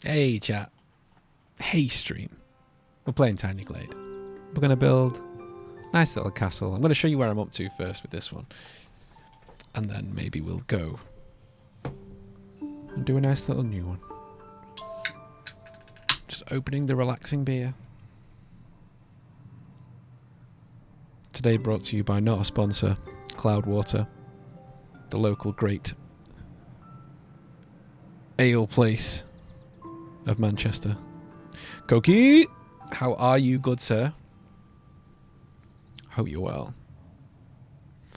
Hey chat. Hey stream. We're playing Tiny Glade. We're going to build a nice little castle. I'm going to show you where I'm up to first with this one. And then maybe we'll go and do a nice little new one. Just opening the relaxing beer. Today brought to you by not a sponsor, Cloudwater, the local great ale place of Manchester. Koki, how are you, good sir? Hope you're well.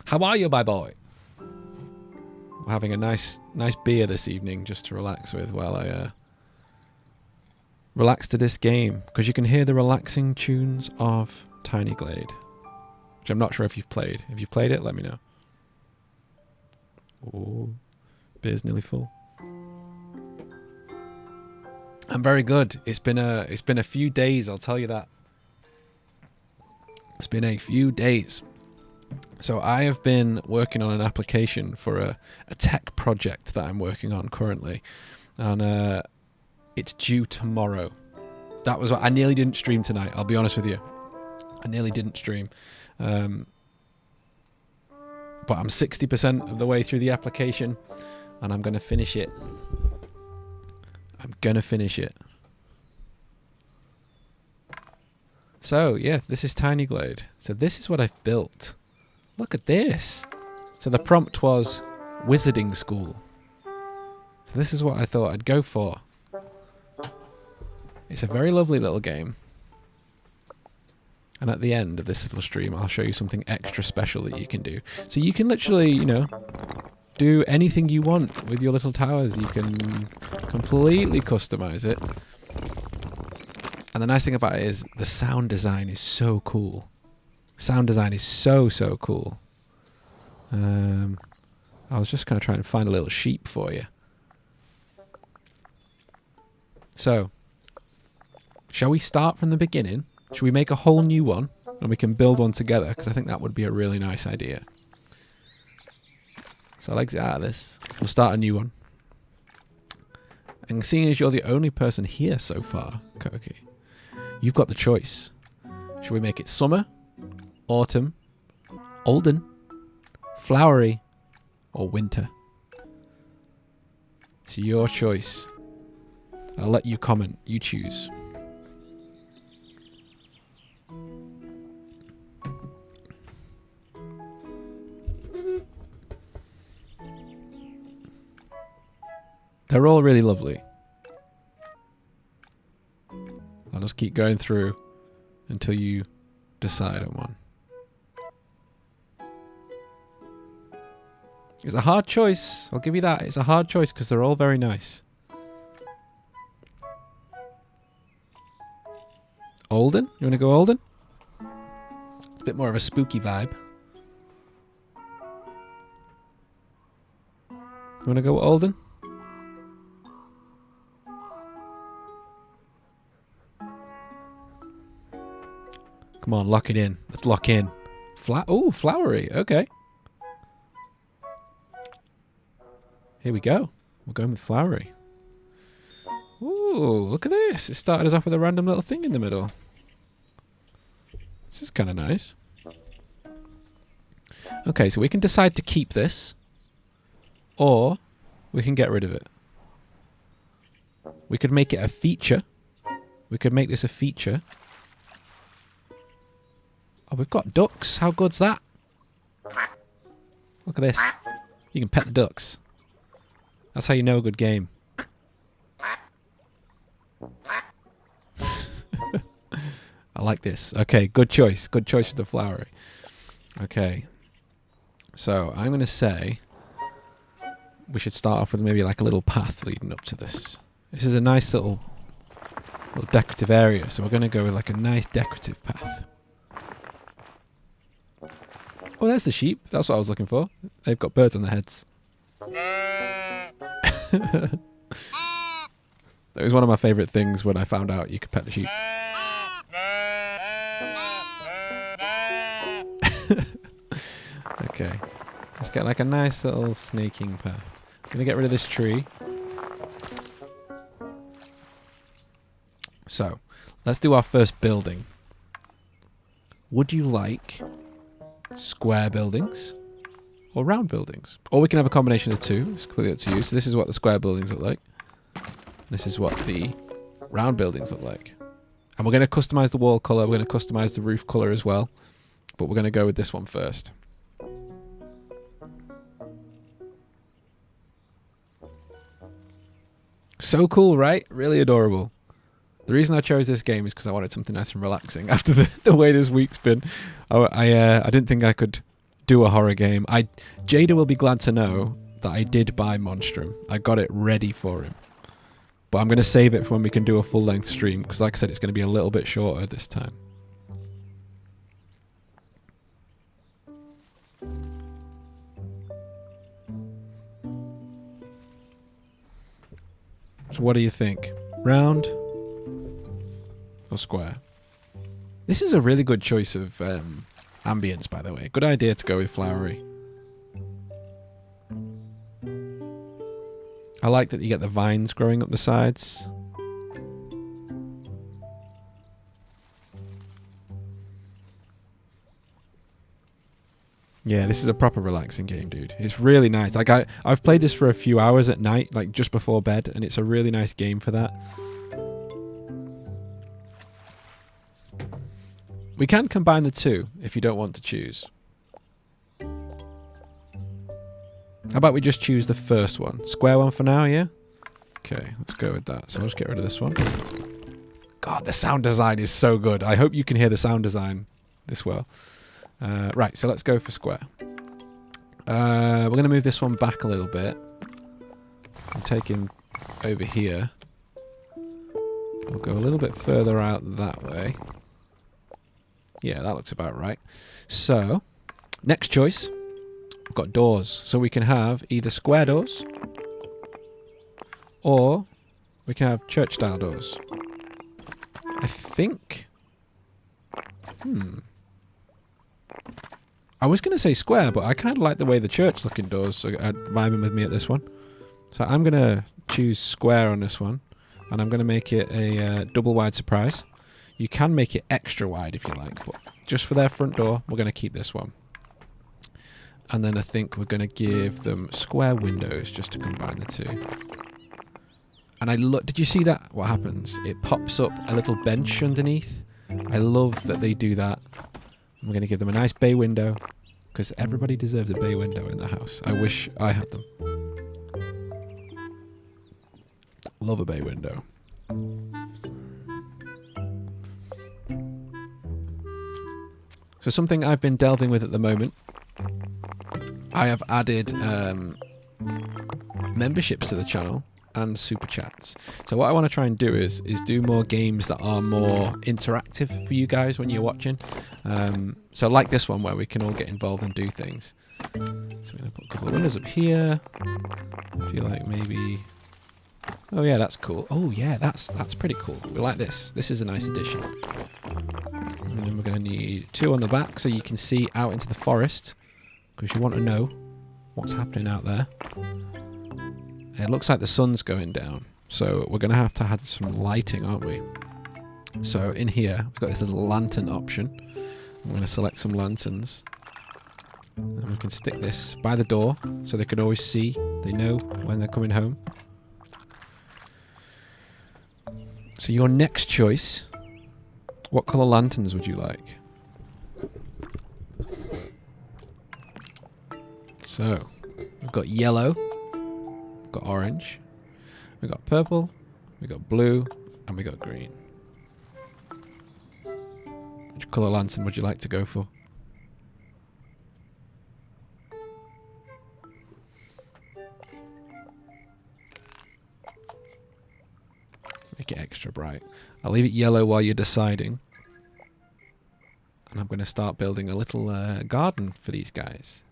How are you, my boy? We're having a nice beer this evening just to relax with while I relax to this game, because you can hear the relaxing tunes of Tiny Glade, which I'm not sure if you've played. If you've played it, let me know. Oh, beer's nearly full. I'm very good. It's been a few days, I'll tell you that. It's been a few days. So I have been working on an application for a tech project that I'm working on currently. And it's due tomorrow. That was what I nearly didn't stream tonight, I'll be honest with you. I nearly didn't stream. But I'm 60% of the way through the application and I'm going to finish it. I'm gonna finish it. So yeah, this is Tiny Glade. So this is what I've built. Look at this. So the prompt was Wizarding School. So this is what I thought I'd go for. It's a very lovely little game. And at the end of this little stream, I'll show you something extra special that you can do. So you can literally, you know, do anything you want with your little towers. You can completely customize it. And the nice thing about it is the sound design is so cool. Sound design is so cool. I was just going to try and find a little sheep for you. So, shall we start from the beginning? Should we make a whole new one and we can build one together? Because I think that would be a really nice idea. So I'll exit out of this. We'll start a new one. And seeing as you're the only person here so far, Koki, you've got the choice. Should we make it summer, autumn, olden, flowery, or winter? It's your choice. I'll let you comment. You choose. They're all really lovely. I'll just keep going through until you decide on one. It's a hard choice. I'll give you that. It's a hard choice because they're all very nice. Olden? You want to go Olden? It's a bit more of a spooky vibe. You want to go Olden? Come on, lock it in. Let's lock in. Oh, flowery. Okay. Here we go. We're going with flowery. Ooh, look at this. It started us off with a random little thing in the middle. This is kind of nice. Okay, so we can decide to keep this. Or we can get rid of it. We could make it a feature. We could make this a feature. Oh, we've got ducks. How good's that? Look at this. You can pet the ducks. That's how you know a good game. I like this. Okay, good choice. Good choice with the flowery. Okay. So, I'm going to say we should start off with maybe like a little path leading up to this. This is a nice little decorative area, so we're going to go with like a nice decorative path. Oh, there's the sheep. That's what I was looking for. They've got birds on their heads. That was one of my favourite things when I found out you could pet the sheep. Okay. Let's get like a nice little snaking path. I'm going to get rid of this tree. So, let's do our first building. Would you like square buildings or round buildings? Or we can have a combination of two. It's completely up to you. So this is what the square buildings look like. This is what the round buildings look like. And we're going to customize the wall color. We're going to customize the roof color as well. But we're going to go with this one first. So cool, right? Really adorable. The reason I chose this game is because I wanted something nice and relaxing after the way this week's been. I didn't think I could do a horror game. Jada will be glad to know that I did buy Monstrum. I got it ready for him. But I'm going to save it for when we can do a full-length stream, because like I said, it's going to be a little bit shorter this time. So what do you think? Round or square? This is a really good choice of ambience, by the way. Good idea to go with flowery. I like that you get the vines growing up the sides. Yeah, this is a proper relaxing game, dude. It's really nice. Like I've played this for a few hours at night, like just before bed, and it's a really nice game for that. We can combine the two if you don't want to choose. How about we just choose the first one? Square one for now, yeah? Okay, let's go with that. So I'll just get rid of this one. God, the sound design is so good. I hope you can hear the sound design this well. Right, so let's go for square. We're going to move this one back a little bit. I'm taking over here. We'll go a little bit further out that way. Yeah, that looks about right. So, next choice. We've got doors. So we can have either square doors or we can have church-style doors. I think... I was going to say square, but I kind of like the way the church-looking doors are vibing with me at this one. So I'm going to choose square on this one, and I'm going to make it a double-wide surprise. You can make it extra wide if you like, but just for their front door, we're going to keep this one. And then I think we're going to give them square windows just to combine the two. And did you see that? What happens? It pops up a little bench underneath. I love that they do that. We're going to give them a nice bay window, because everybody deserves a bay window in the house. I wish I had them. Love a bay window. So something I've been delving with at the moment, I have added memberships to the channel and super chats. So what I want to try and do is do more games that are more interactive for you guys when you're watching. So like this one where we can all get involved and do things. So we're going to put a couple of windows up here. I feel like maybe... Oh yeah, that's cool. Oh yeah, that's pretty cool. We like this. This is a nice addition. And then we're going to need two on the back so you can see out into the forest, because you want to know what's happening out there. It looks like the sun's going down, so we're going to have some lighting, aren't we? So in here, we've got this little lantern option. I'm going to select some lanterns. And we can stick this by the door, so they can always see. They know when they're coming home. So your next choice, what colour lanterns would you like? So, we've got yellow. Got orange, we got purple, we got blue, and we got green. Which colour lantern would you like to go for? Make it extra bright. I'll leave it yellow while you're deciding. And I'm going to start building a little garden for these guys.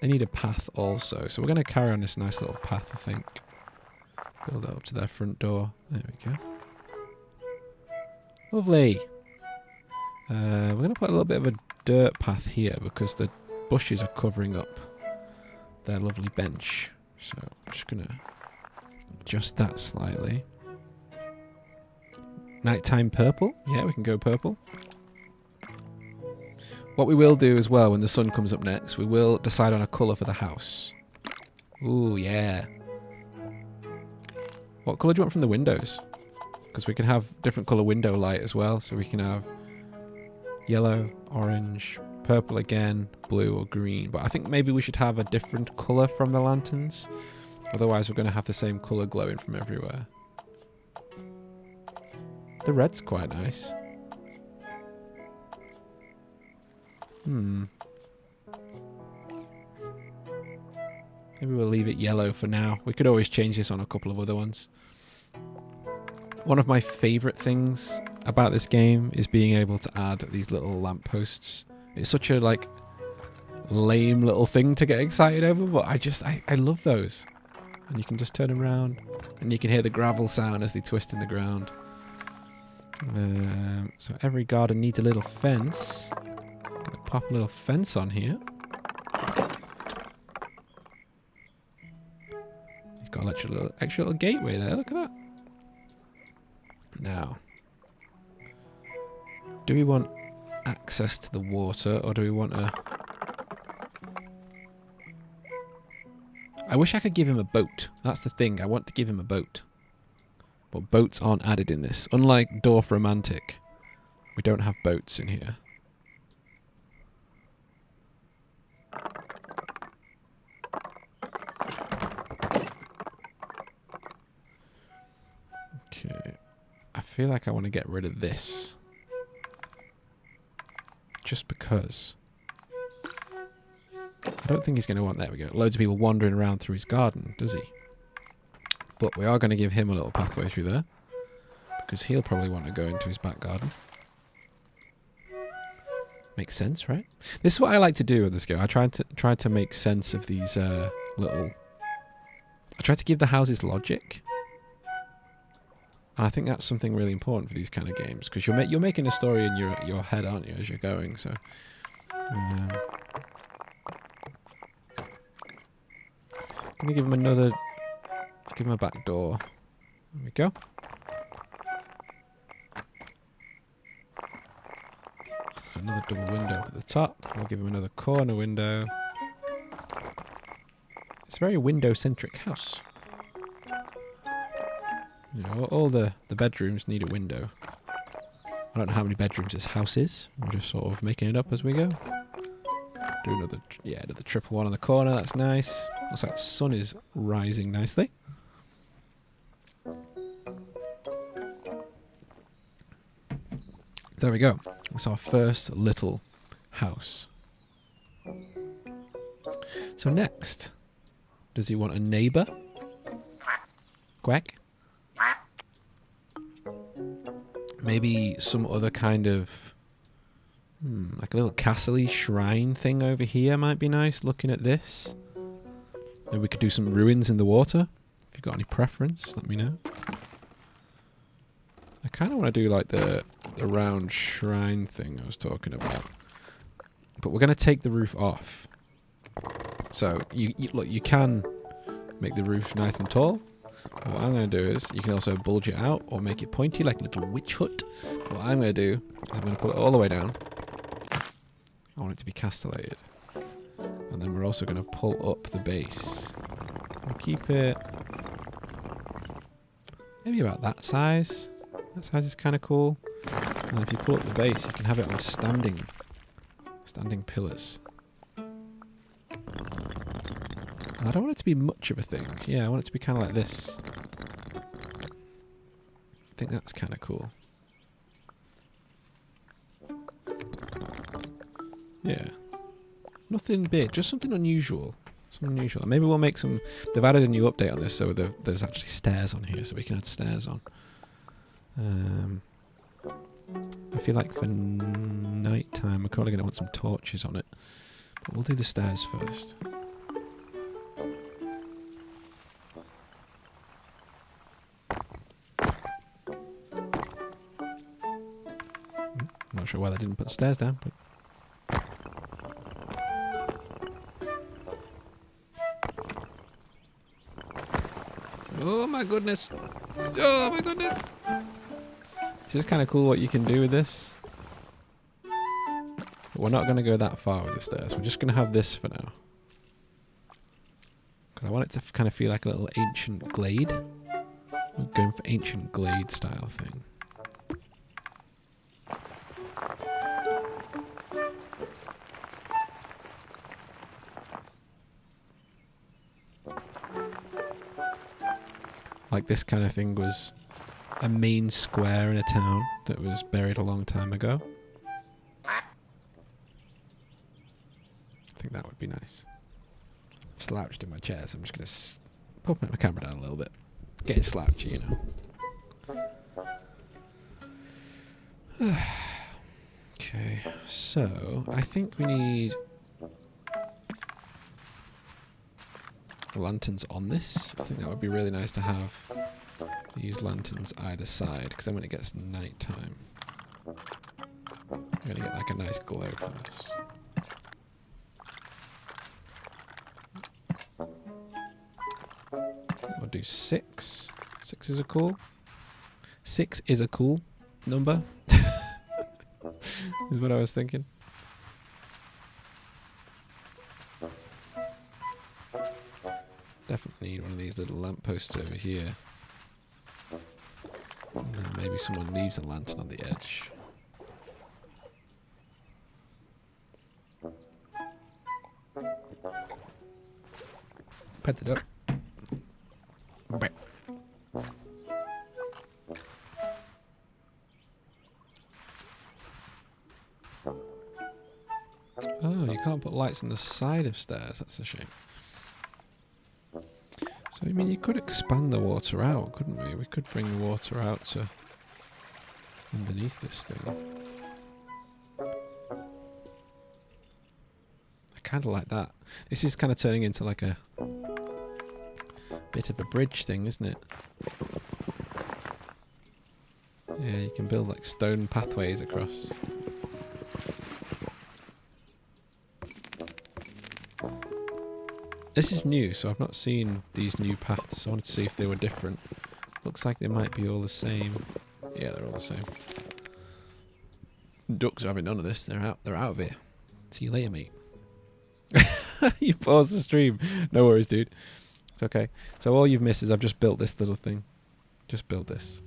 They need a path also, so we're going to carry on this nice little path, I think. Build it up to their front door. There we go. Lovely. We're going to put a little bit of a dirt path here because the bushes are covering up their lovely bench. So I'm just going to adjust that slightly. Nighttime purple. Yeah, we can go purple. What we will do as well when the sun comes up next, we will decide on a colour for the house. Ooh, yeah. What colour do you want from the windows? Because we can have different colour window light as well. So we can have yellow, orange, purple again, blue or green. But I think maybe we should have a different colour from the lanterns. Otherwise we're going to have the same colour glowing from everywhere. The red's quite nice. Maybe we'll leave it yellow for now. We could always change this on a couple of other ones. One of my favourite things about this game is being able to add these little lampposts. It's such a like lame little thing to get excited over, but I love those. And you can just turn them around and you can hear the gravel sound as they twist in the ground. So every garden needs a little fence. Gonna pop a little fence on here. He's got an extra little gateway there. Look at that. Now, do we want access to the water, or do we want a... I wish I could give him a boat. That's the thing. I want to give him a boat. But boats aren't added in this. Unlike Dorf Romantic, we don't have boats in here. Okay. I feel like I want to get rid of this. Just because. I don't think he's going to want... There we go. Loads of people wandering around through his garden, does he? But we are going to give him a little pathway through there. Because he'll probably want to go into his back garden. Makes sense, right? This is what I like to do with this game. I try to make sense of these little... I try to give the houses logic. And I think that's something really important for these kind of games. Because you're making a story in your head, aren't you, as you're going. So... let me give him another... I'll give him a back door. There we go. Another double window at the top. We'll give him another corner window. It's a very window-centric house. You know, all the bedrooms need a window. I don't know how many bedrooms this house is. We're just sort of making it up as we go. Do another triple one on the corner. That's nice. Looks like the sun is rising nicely. There we go. That's our first little house. So next, does he want a neighbour? Quack. Maybe some other kind of... like a little castle-y shrine thing over here might be nice, looking at this. Maybe we could do some ruins in the water. If you've got any preference, let me know. I kind of want to do like the round shrine thing I was talking about. But we're going to take the roof off. So, look, you can make the roof nice and tall. What I'm going to do is, you can also bulge it out or make it pointy like a little witch hut. What I'm going to do is I'm going to pull it all the way down. I want it to be castellated. And then we're also going to pull up the base. We'll keep it maybe about that size. That size is kind of cool. And if you pull up the base, you can have it on standing pillars. I don't want it to be much of a thing. Yeah, I want it to be kind of like this. I think that's kind of cool. Yeah. Nothing big, just something unusual. Something unusual. Maybe we'll make some... They've added a new update on this, so there's actually stairs on here, so we can add stairs on. I feel like for night time, we're probably going to want some torches on it. But we'll do the stairs first. Not sure why they didn't put stairs down, but... Oh my goodness! Oh my goodness! It's just kind of cool what you can do with this. But we're not going to go that far with the stairs. We're just going to have this for now. Because I want it to kind of feel like a little ancient glade. We're going for ancient glade style thing. Like this kind of thing was a main square in a town that was buried a long time ago. I think that would be nice. I've slouched in my chair, so I'm just going to pop my camera down a little bit. Getting slouchy, you know. Okay, so I think we need lanterns on this. I think that would be really nice to have. Use lanterns either side, because then when it gets night time, you're going to get like a nice glow from this. We'll do 6. 6 is a cool. 6 is a cool number. Is what I was thinking. Definitely need one of these little lampposts over here. Maybe someone leaves a lantern on the edge. Pet it up. Oh, you can't put lights on the side of stairs. That's a shame. So, I mean, you could expand the water out, couldn't we? We could bring the water out to underneath this thing. I kind of like that. This is kind of turning into like a bit of a bridge thing, isn't it? Yeah, you can build like stone pathways across. This is new, so I've not seen these new paths. I wanted to see if they were different. Looks like they might be all the same. Yeah, they're all the same. Ducks are having none of this. They're out of here. See you later, mate. You paused the stream. No worries, dude. It's okay. So all you've missed is I've just built this little thing. Just built this.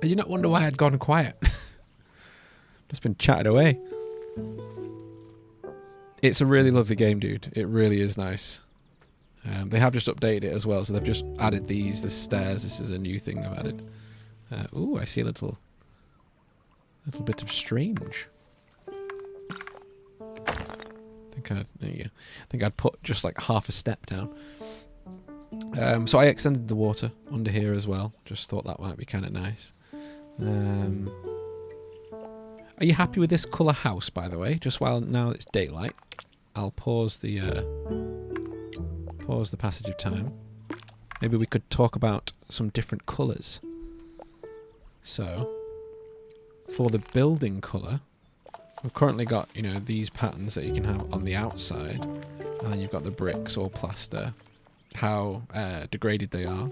Did you not wonder why I'd gone quiet? Just been chatted away. It's a really lovely game, dude. It really is nice. They have just updated it as well, so they've just added the stairs. This is a new thing they've added. Ooh, I see a little bit of strange. There you go. I think I'd put just like half a step down. So I extended the water under here as well. Just thought that might be kind of nice. Are you happy with this colour house, by the way? Just while now it's daylight, I'll pause the passage of time. Maybe we could talk about some different colours. So, for the building colour, we've currently got, you know, these patterns that you can have on the outside, and then you've got the bricks or plaster, how degraded they are.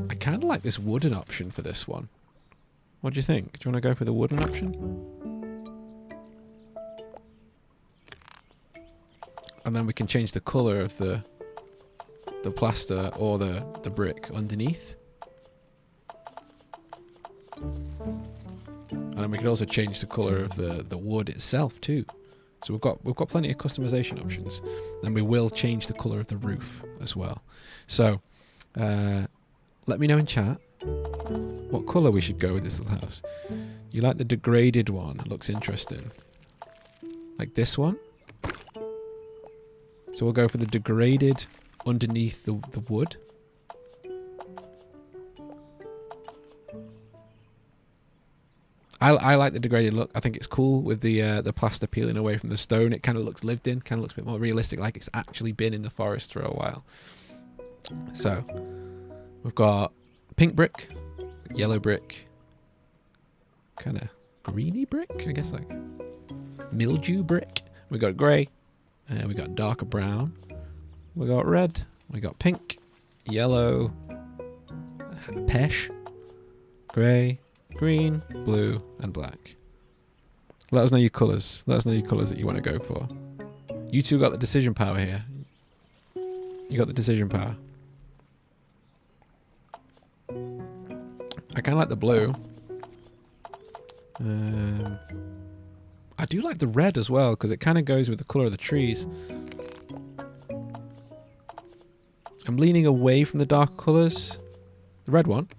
I kind of like this wooden option for this one. What do you think? Do you want to go for the wooden option? And then we can change the colour of the plaster or the brick underneath. And then we could also change the colour of the wood itself too. So we've got plenty of customization options. And we will change the colour of the roof as well. So let me know in chat what colour we should go with this little house. You like the degraded one? It looks interesting. Like this one? So we'll go for the degraded underneath the wood. I like the degraded look. I think it's cool with the plaster peeling away from the stone. It kind of looks lived in, kind of looks a bit more realistic, like it's actually been in the forest for a while. So we've got pink brick, yellow brick, kind of greeny brick, I guess, like mildew brick. We got grey, we got darker brown, we got red, we got pink, yellow, Pesh. Grey, green, blue, and black. Let us know your colours. Let us know your colours that you want to go for. You two got the decision power here. You got the decision power. I kind of like the blue. I do like the red as well because it kind of goes with the colour of the trees. I'm leaning away from the dark colours. The red one.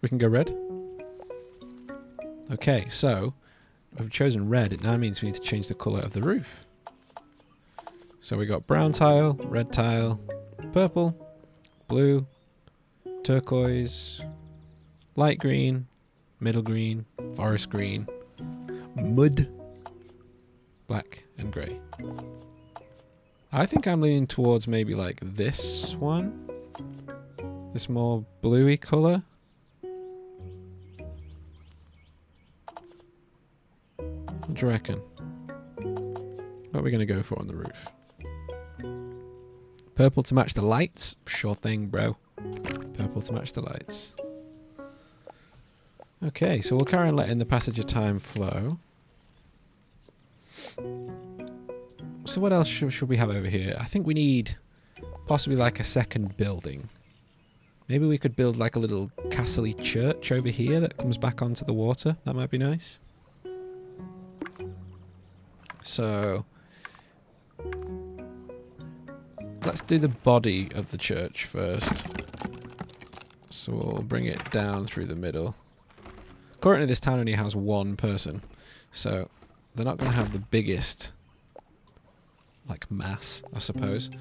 We can go red. Okay, so we've chosen red. It now means we need to change the colour of the roof. So we got brown tile, red tile, purple, blue, turquoise, light green, middle green, forest green, mud, black, and grey. I think I'm leaning towards maybe like this one. This more bluey colour. What do you reckon? What are we going to go for on the roof? Purple to match the lights? Sure thing, bro. Purple to match the lights. Okay, so we'll carry on letting the passage of time flow. So what else should we have over here? I think we need possibly like a second building. Maybe we could build like a little castle-y church over here that comes back onto the water. That might be nice. So let's do the body of the church first. So we'll bring it down through the middle. Currently this town only has one person, so they're not going to have the biggest like mass, I suppose.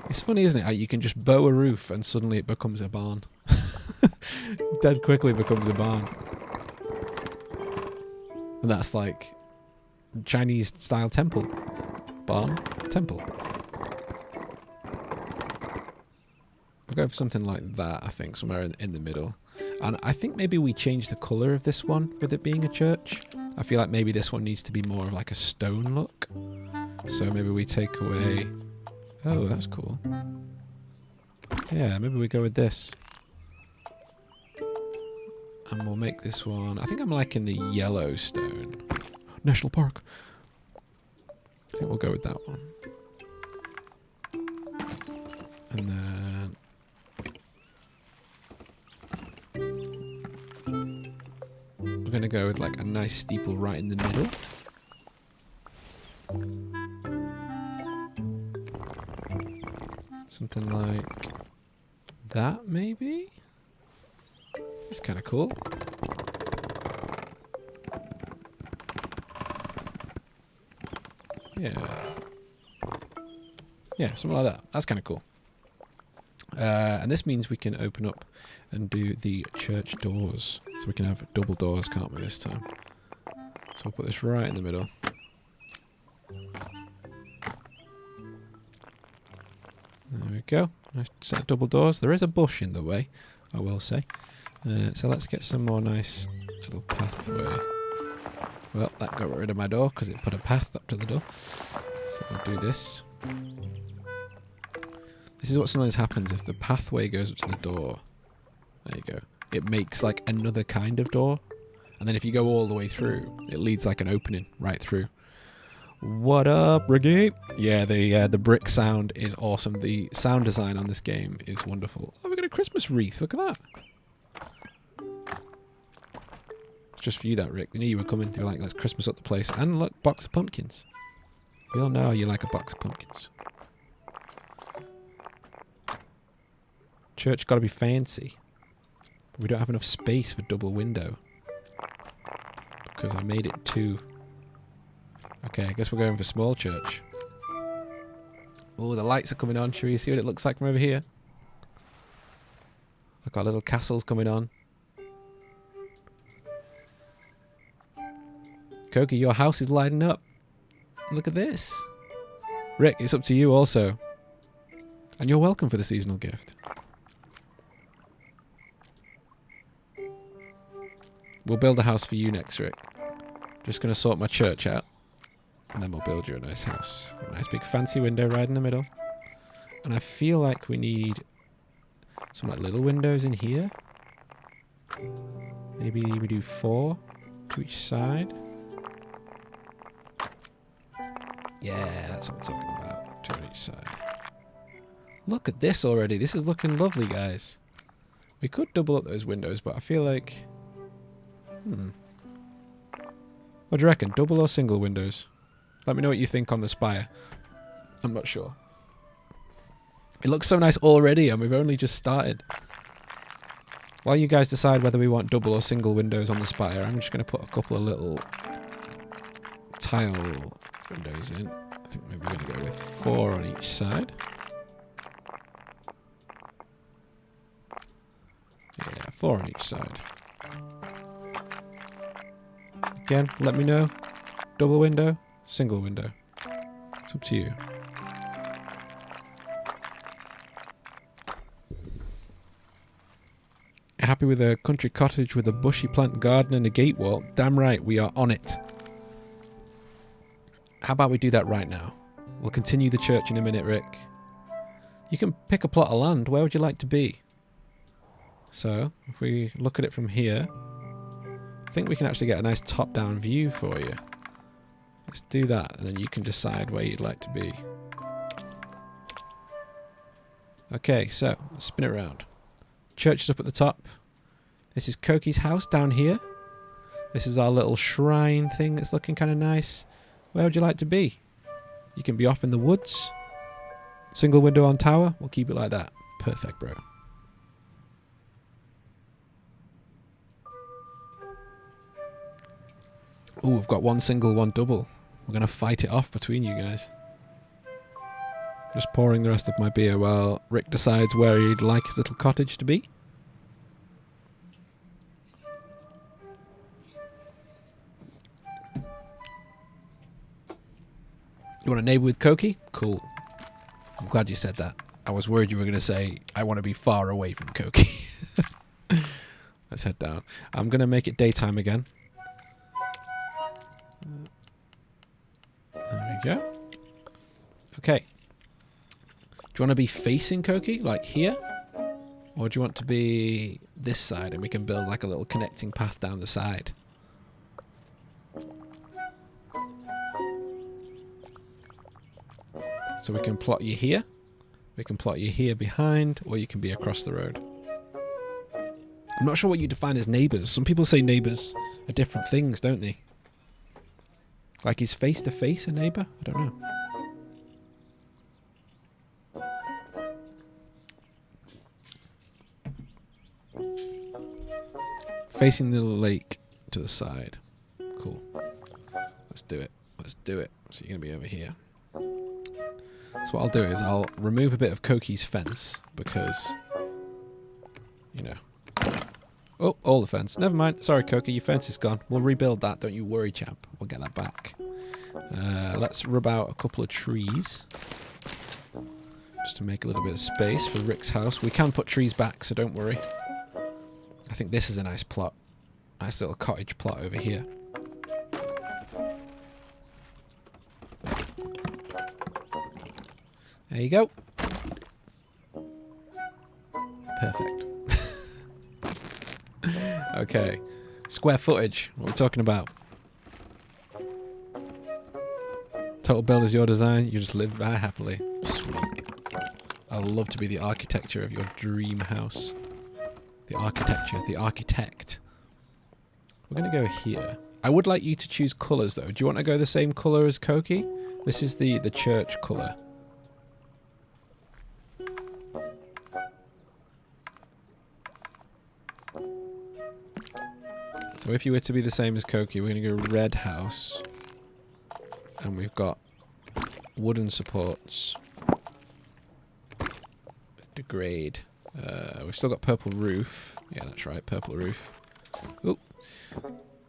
It's funny, isn't it? How you can just bow a roof and suddenly it becomes a barn. Dead quickly becomes a barn. And that's like Chinese style temple. Barn, temple. We'll go for something like that, I think, somewhere in the middle. And I think maybe we change the colour of this one with it being a church. I feel like maybe this one needs to be more of like a stone look. So maybe we take away... Oh, that's cool. Yeah, maybe we go with this. And we'll make this one... I think I'm liking the Yellowstone. National Park. I think we'll go with that one. And then... we're going to go with like a nice steeple right in the middle. Something like that, maybe? It's kind of cool. Yeah. Yeah, something like that. That's kind of cool. And this means we can open up and do the church doors. So we can have double doors, can't we, this time? So we'll put this right in the middle. There we go. Nice set of double doors. There is a bush in the way, I will say. So let's get some more nice little pathway. Well, that got rid of my door because it put a path up to the door. So we'll do this. This is what sometimes happens if the pathway goes up to the door. There you go. It makes like another kind of door. And then if you go all the way through, it leads like an opening right through. What up, Brigade? Yeah, the brick sound is awesome. The sound design on this game is wonderful. Oh, we got a Christmas wreath. Look at that. It's just for you, that, Rick. We knew you were coming. They were like, let's Christmas up the place. And look, box of pumpkins. We all know you like a box of pumpkins. Church got to be fancy. But we don't have enough space for double window. Because I made it too... Okay, I guess we're going for small church. Oh, the lights are coming on. Should we see what it looks like from over here? Look, our little castle's coming on. Koki, your house is lighting up. Look at this. Rick, it's up to you also. And you're welcome for the seasonal gift. We'll build a house for you next, Rick. Just going to sort my church out. And then we'll build you a nice house. A nice big fancy window right in the middle. And I feel like we need some like little windows in here. Maybe we do 4 to each side. Yeah, that's what I'm talking about. 2 on each side. Look at this already. This is looking lovely, guys. We could double up those windows, but I feel like... What do you reckon? Double or single windows? Let me know what you think on the spire. I'm not sure. It looks so nice already, and we've only just started. While you guys decide whether we want double or single windows on the spire, I'm just going to put a couple of little tile windows in. I think maybe we're going to go with 4 on each side. Yeah, 4 on each side. Again, let me know. Double window, single window. It's up to you. Happy with a country cottage with a bushy plant garden and a gate wall? Damn right, we are on it. How about we do that right now? We'll continue the church in a minute, Rick. You can pick a plot of land. Where would you like to be? So, if we look at it from here, I think we can actually get a nice top-down view for you. Let's do that, and then you can decide where you'd like to be. Okay, so, let's spin it around. Church is up at the top. This is Koki's house down here. This is our little shrine thing that's looking kind of nice. Where would you like to be? You can be off in the woods. Single window on tower. We'll keep it like that. Perfect, bro. Ooh, we've got 1 single, 1 double. We're going to fight it off between you guys. Just pouring the rest of my beer while Rick decides where he'd like his little cottage to be. You want to neighbour with Koki? Cool. I'm glad you said that. I was worried you were going to say, I want to be far away from Koki. Let's head down. I'm going to make it daytime again. There we go. Okay. Do you want to be facing Koki, like here? Or do you want to be this side and we can build like a little connecting path down the side? So we can plot you here, we can plot you here behind, or you can be across the road. I'm not sure what you define as neighbours. Some people say neighbours are different things, don't they? Like, is face to face a neighbour? I don't know. Facing the lake to the side. Cool. Let's do it. Let's do it. So you're going to be over here. So what I'll do is I'll remove a bit of Koki's fence because, you know. Oh, all the fence. Never mind. Sorry, Koki, your fence is gone. We'll rebuild that. Don't you worry, champ. We'll get that back. Let's rub out a couple of trees just to make a little bit of space for Rick's house. We can put trees back, so don't worry. I think this is a nice plot. Nice little cottage plot over here. There you go. Perfect. Okay. Square footage. What are we talking about? Total build is your design. You just live there happily. Sweet. I would love to be the architecture of your dream house. The architecture. The architect. We're going to go here. I would like you to choose colours though. Do you want to go the same colour as Koki? This is the church colour. So if you were to be the same as Koki, we're going to go red house. And we've got wooden supports. With degrade. We've still got purple roof. Yeah, that's right, purple roof. Ooh.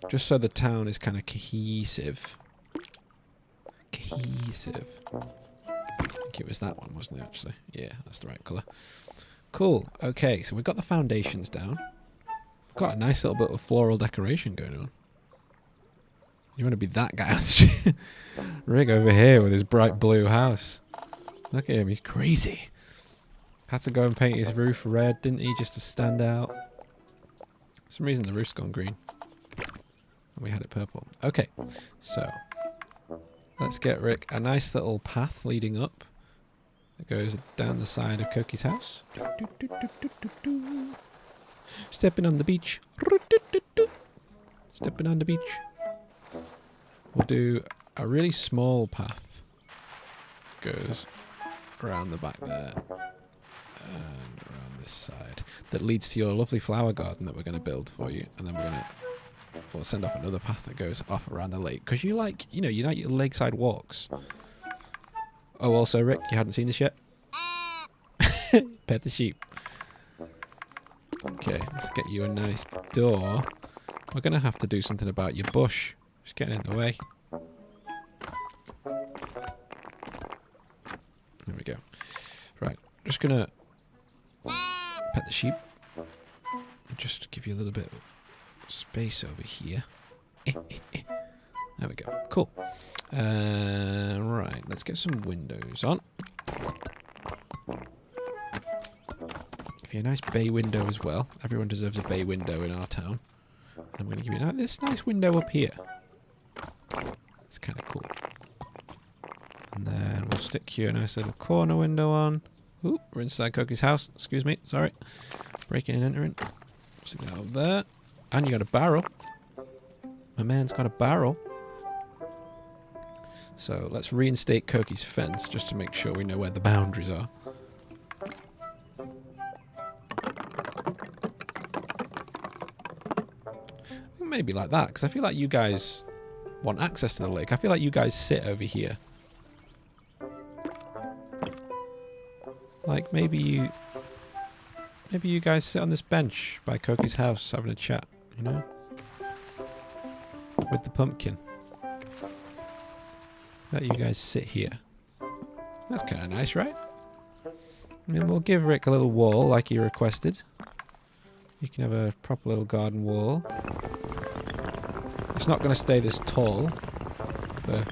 Just so the town is kind of cohesive. Cohesive. I think it was that one, wasn't it, actually? Yeah, that's the right colour. Cool. Okay, so we've got the foundations down. Got a nice little bit of floral decoration going on. You want to be that guy on the street? Rick over here with his bright blue house. Look at him, he's crazy. Had to go and paint his roof red, didn't he, just to stand out. For some reason the roof's gone green. And we had it purple. Okay, so let's get Rick a nice little path leading up. That goes down the side of Cookie's house. Stepping on the beach. Stepping on the beach. We'll do a really small path. Goes around the back there. And around this side. That leads to your lovely flower garden that we're going to build for you. And then we'll send off another path that goes off around the lake. Because you like your lakeside walks. Oh, also, Rick, you hadn't seen this yet? Pet the sheep. Okay, let's get you a nice door. We're going to have to do something about your bush. Just getting in the way. There we go. Right, just going to pet the sheep. And just give you a little bit of space over here. There we go. Cool. Right, let's get some windows on. Give you a nice bay window as well. Everyone deserves a bay window in our town. I'm going to give you this nice window up here. It's kind of cool. And then we'll stick you a nice little corner window on. Ooh, we're inside Cookie's house. Excuse me, sorry. Breaking and entering. Stick that up there. And you got a barrel. My man's got a barrel. So let's reinstate Cookie's fence just to make sure we know where the boundaries are. Maybe like that, because I feel like you guys want access to the lake. I feel like you guys sit over here. Like maybe you guys sit on this bench by Cookie's house having a chat, you know? With the pumpkin. Let you guys sit here. That's kind of nice, right? And then we'll give Rick a little wall like he requested. You can have a proper little garden wall. It's not going to stay this tall for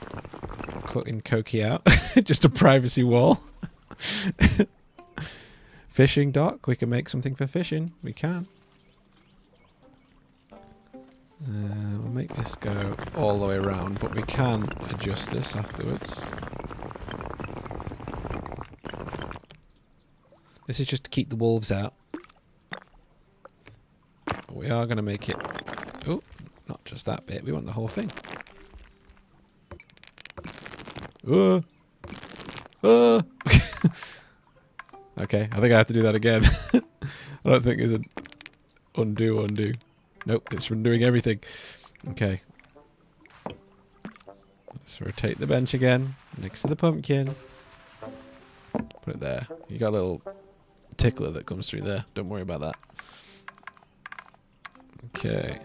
cutting Cokie out. Just a privacy wall. Fishing dock. We can make something for fishing. We can. We'll make this go all the way around, but we can adjust this afterwards. This is just to keep the wolves out. We are going to make it... Oh, not just that bit. We want the whole thing. Okay, I think I have to do that again. I don't think there's an undo. Nope, it's undoing everything. Okay. Let's rotate the bench again, next to the pumpkin. Put it there. You got a little tickler that comes through there. Don't worry about that. Okay.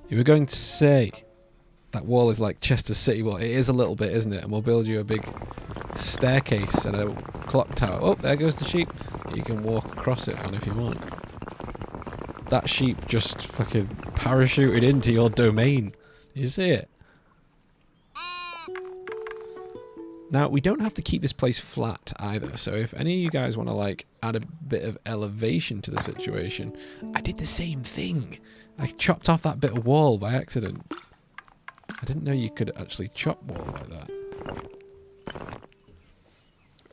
You were going to say that wall is like Chester City wall. It is a little bit, isn't it? And we'll build you a big staircase and a clock tower. Oh, there goes the sheep. You can walk across it on if you want. That sheep just fucking parachuted into your domain. You see it? Now, we don't have to keep this place flat either. So if any of you guys want to like add a bit of elevation to the situation, I did the same thing. I chopped off that bit of wall by accident. I didn't know you could actually chop wall like that.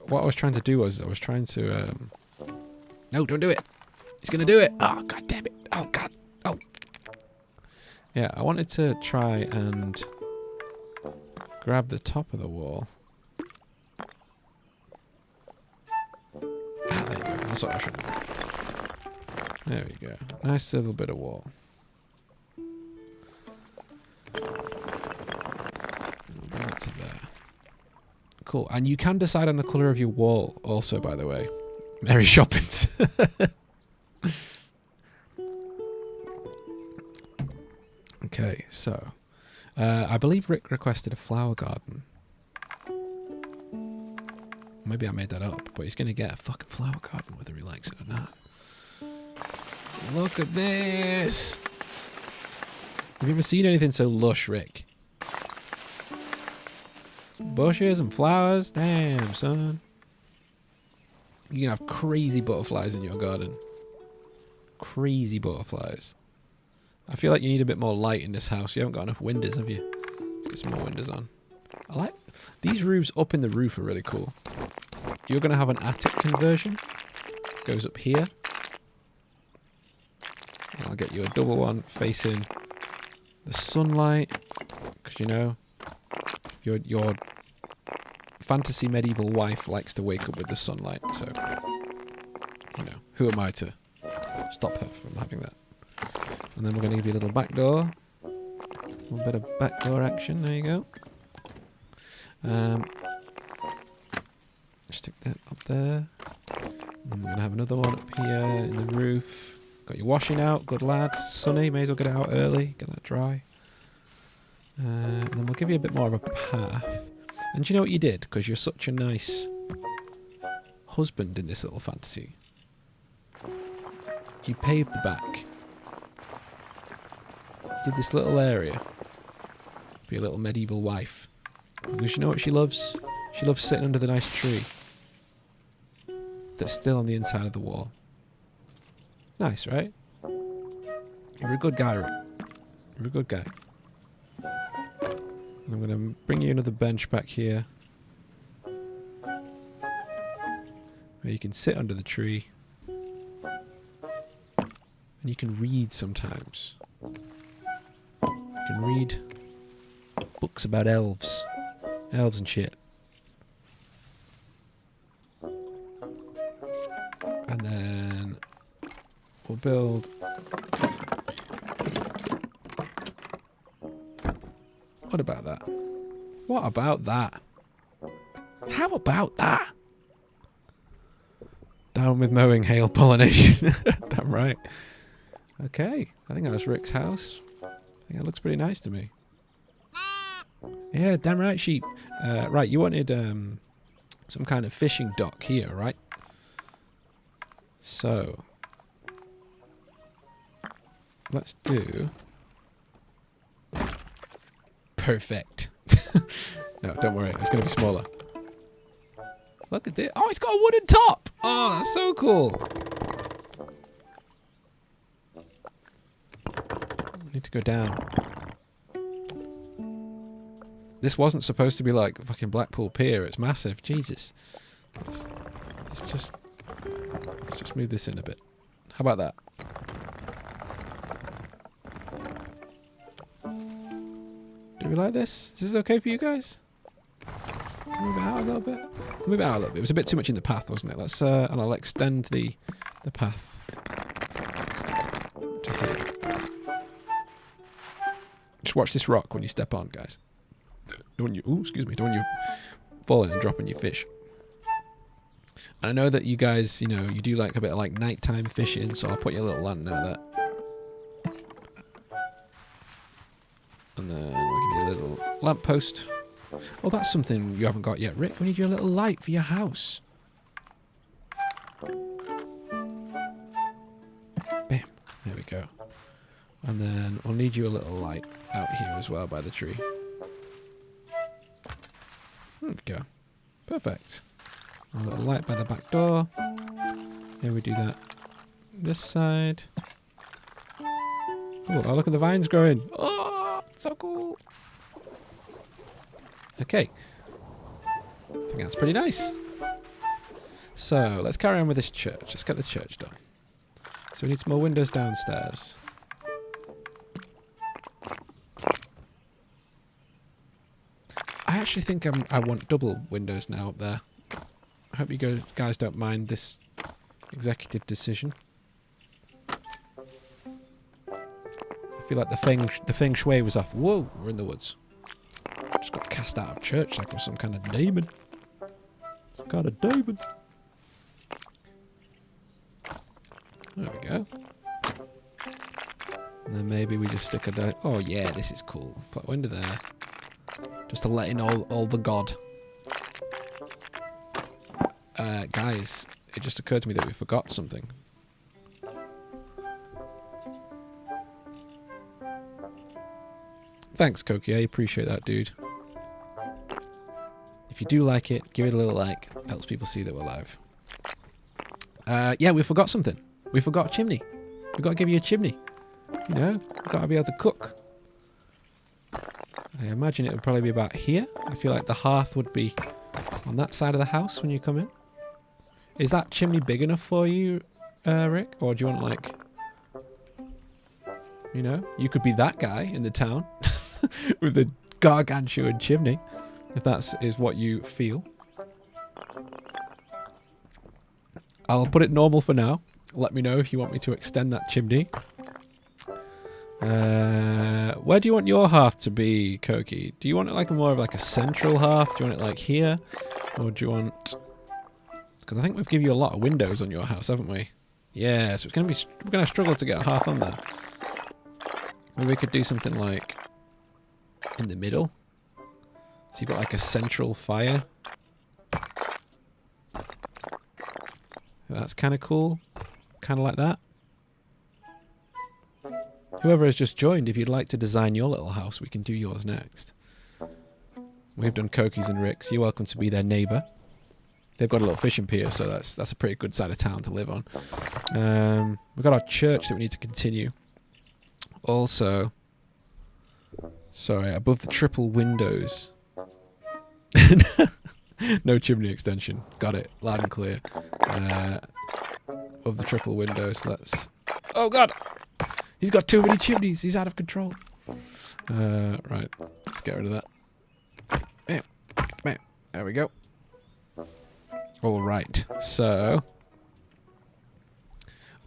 What I was trying to do was I was trying to... No, don't do it. He's going to do it. Oh, god damn it. Oh, god. Oh. Yeah, I wanted to try and grab the top of the wall. Ah, there you go. That's what I should do. There we go. Nice little bit of wall. Bring it to there. Cool. And you can decide on the colour of your wall also, by the way. Merry shoppings. Okay, so I believe Rick requested a flower garden. Maybe I made that up, but he's going to get a fucking flower garden whether he likes it or not. Look at this! Have you ever seen anything so lush, Rick? Bushes and flowers? Damn, son. You can have crazy butterflies in your garden. Crazy butterflies. I feel like you need a bit more light in this house. You haven't got enough windows, have you? Let's get some more windows on. I like... These roofs up in the roof are really cool. You're going to have an attic conversion. Goes up here. And I'll get you a double one facing the sunlight. Because, you know, your fantasy medieval wife likes to wake up with the sunlight. So, you know, who am I to stop her from having that? And then we're going to give you a little back door. A little bit of back door action. There you go. Stick that up there. And then we're going to have another one up here in the roof. Got your washing out. Good lad. Sunny. May as well get it out early. Get that dry. And then we'll give you a bit more of a path. And do you know what you did? Because you're such a nice husband in this little fantasy. You paved the back. You did this little area for your little medieval wife. Because you know what she loves? She loves sitting under the nice tree that's still on the inside of the wall. Nice, right? You're a good guy, Rick. You're a good guy. And I'm going to bring you another bench back here where you can sit under the tree and you can read sometimes. You can read books about elves. Elves and shit. And then we'll build... What about that? What about that? How about that? Down with mowing, hail pollination. Damn right. Okay, I think that was Rick's house. I think it looks pretty nice to me. Yeah, damn right, sheep. Right, you wanted some kind of fishing dock here, right? So, let's do... Perfect. No, don't worry, it's going to be smaller. Look at this. Oh, it's got a wooden top! Oh, that's so cool. I need to go down. This wasn't supposed to be like fucking Blackpool Pier. It's massive. Jesus. Let's just move this in a bit. How about that? Do we like this? Is this okay for you guys? Move it out a little bit. Move it out a little bit. It was a bit too much in the path, wasn't it? Let's and I'll extend the path to here. Just watch this rock when you step on, guys. Don't you? Ooh, excuse me. Don't you falling and dropping your fish. And I know that you guys, you know, you do like a bit of like nighttime fishing, so I'll put you a little lantern out there. And then we'll give you a little lamppost. Oh, that's something you haven't got yet, Rick. We need you a little light for your house. Bam. There we go. And then we'll need you a little light out here as well by the tree. There we go. Perfect. A little light by the back door. Here we do that. This side. Oh, look at the vines growing. Oh, so cool. Okay. I think that's pretty nice. So, let's carry on with this church. Let's get the church done. So we need some more windows downstairs. I actually think I want double windows now up there. I hope you guys don't mind this executive decision. I feel like the feng shui was off. Whoa, we're in the woods. Just got cast out of church like we're some kind of demon. Some kind of demon. There we go. And then maybe we just stick a... Oh yeah, this is cool. Put a window there. Just to let in all the God. Guys, it just occurred to me that we forgot something. Thanks, Koki. I appreciate that, dude. If you do like it, give it a little like. Helps people see that we're live. Yeah, we forgot something. We forgot a chimney. We've got to give you a chimney. You know, we've got to be able to cook. I imagine it would probably be about here. I feel like the hearth would be on that side of the house when you come in. Is that chimney big enough for you, Rick? Or do you want, like... You know, you could be that guy in the town with the gargantuan chimney, if that is what you feel. I'll put it normal for now. Let me know if you want me to extend that chimney. Where do you want your hearth to be, Koki? Do you want it like more of like a central hearth? Do you want it like here? Or do you want... Because I think we've given you a lot of windows on your house, haven't we? Yeah, so it's going to be... We're going to struggle to get a hearth on there. Maybe we could do something like in the middle. So you've got like a central fire. That's kind of cool. Kind of like that. Whoever has just joined, if you'd like to design your little house, we can do yours next. We've done Koki's and Rick's. You're welcome to be their neighbour. They've got a little fishing pier, so that's a pretty good side of town to live on. We've got our church that we need to continue. Also, sorry, above the triple windows. No chimney extension. Got it. Loud and clear. Above the triple windows, let's... Oh, God! He's got too many chimneys. He's out of control. Right. Let's get rid of that. Bam. Bam. There we go. All right. So...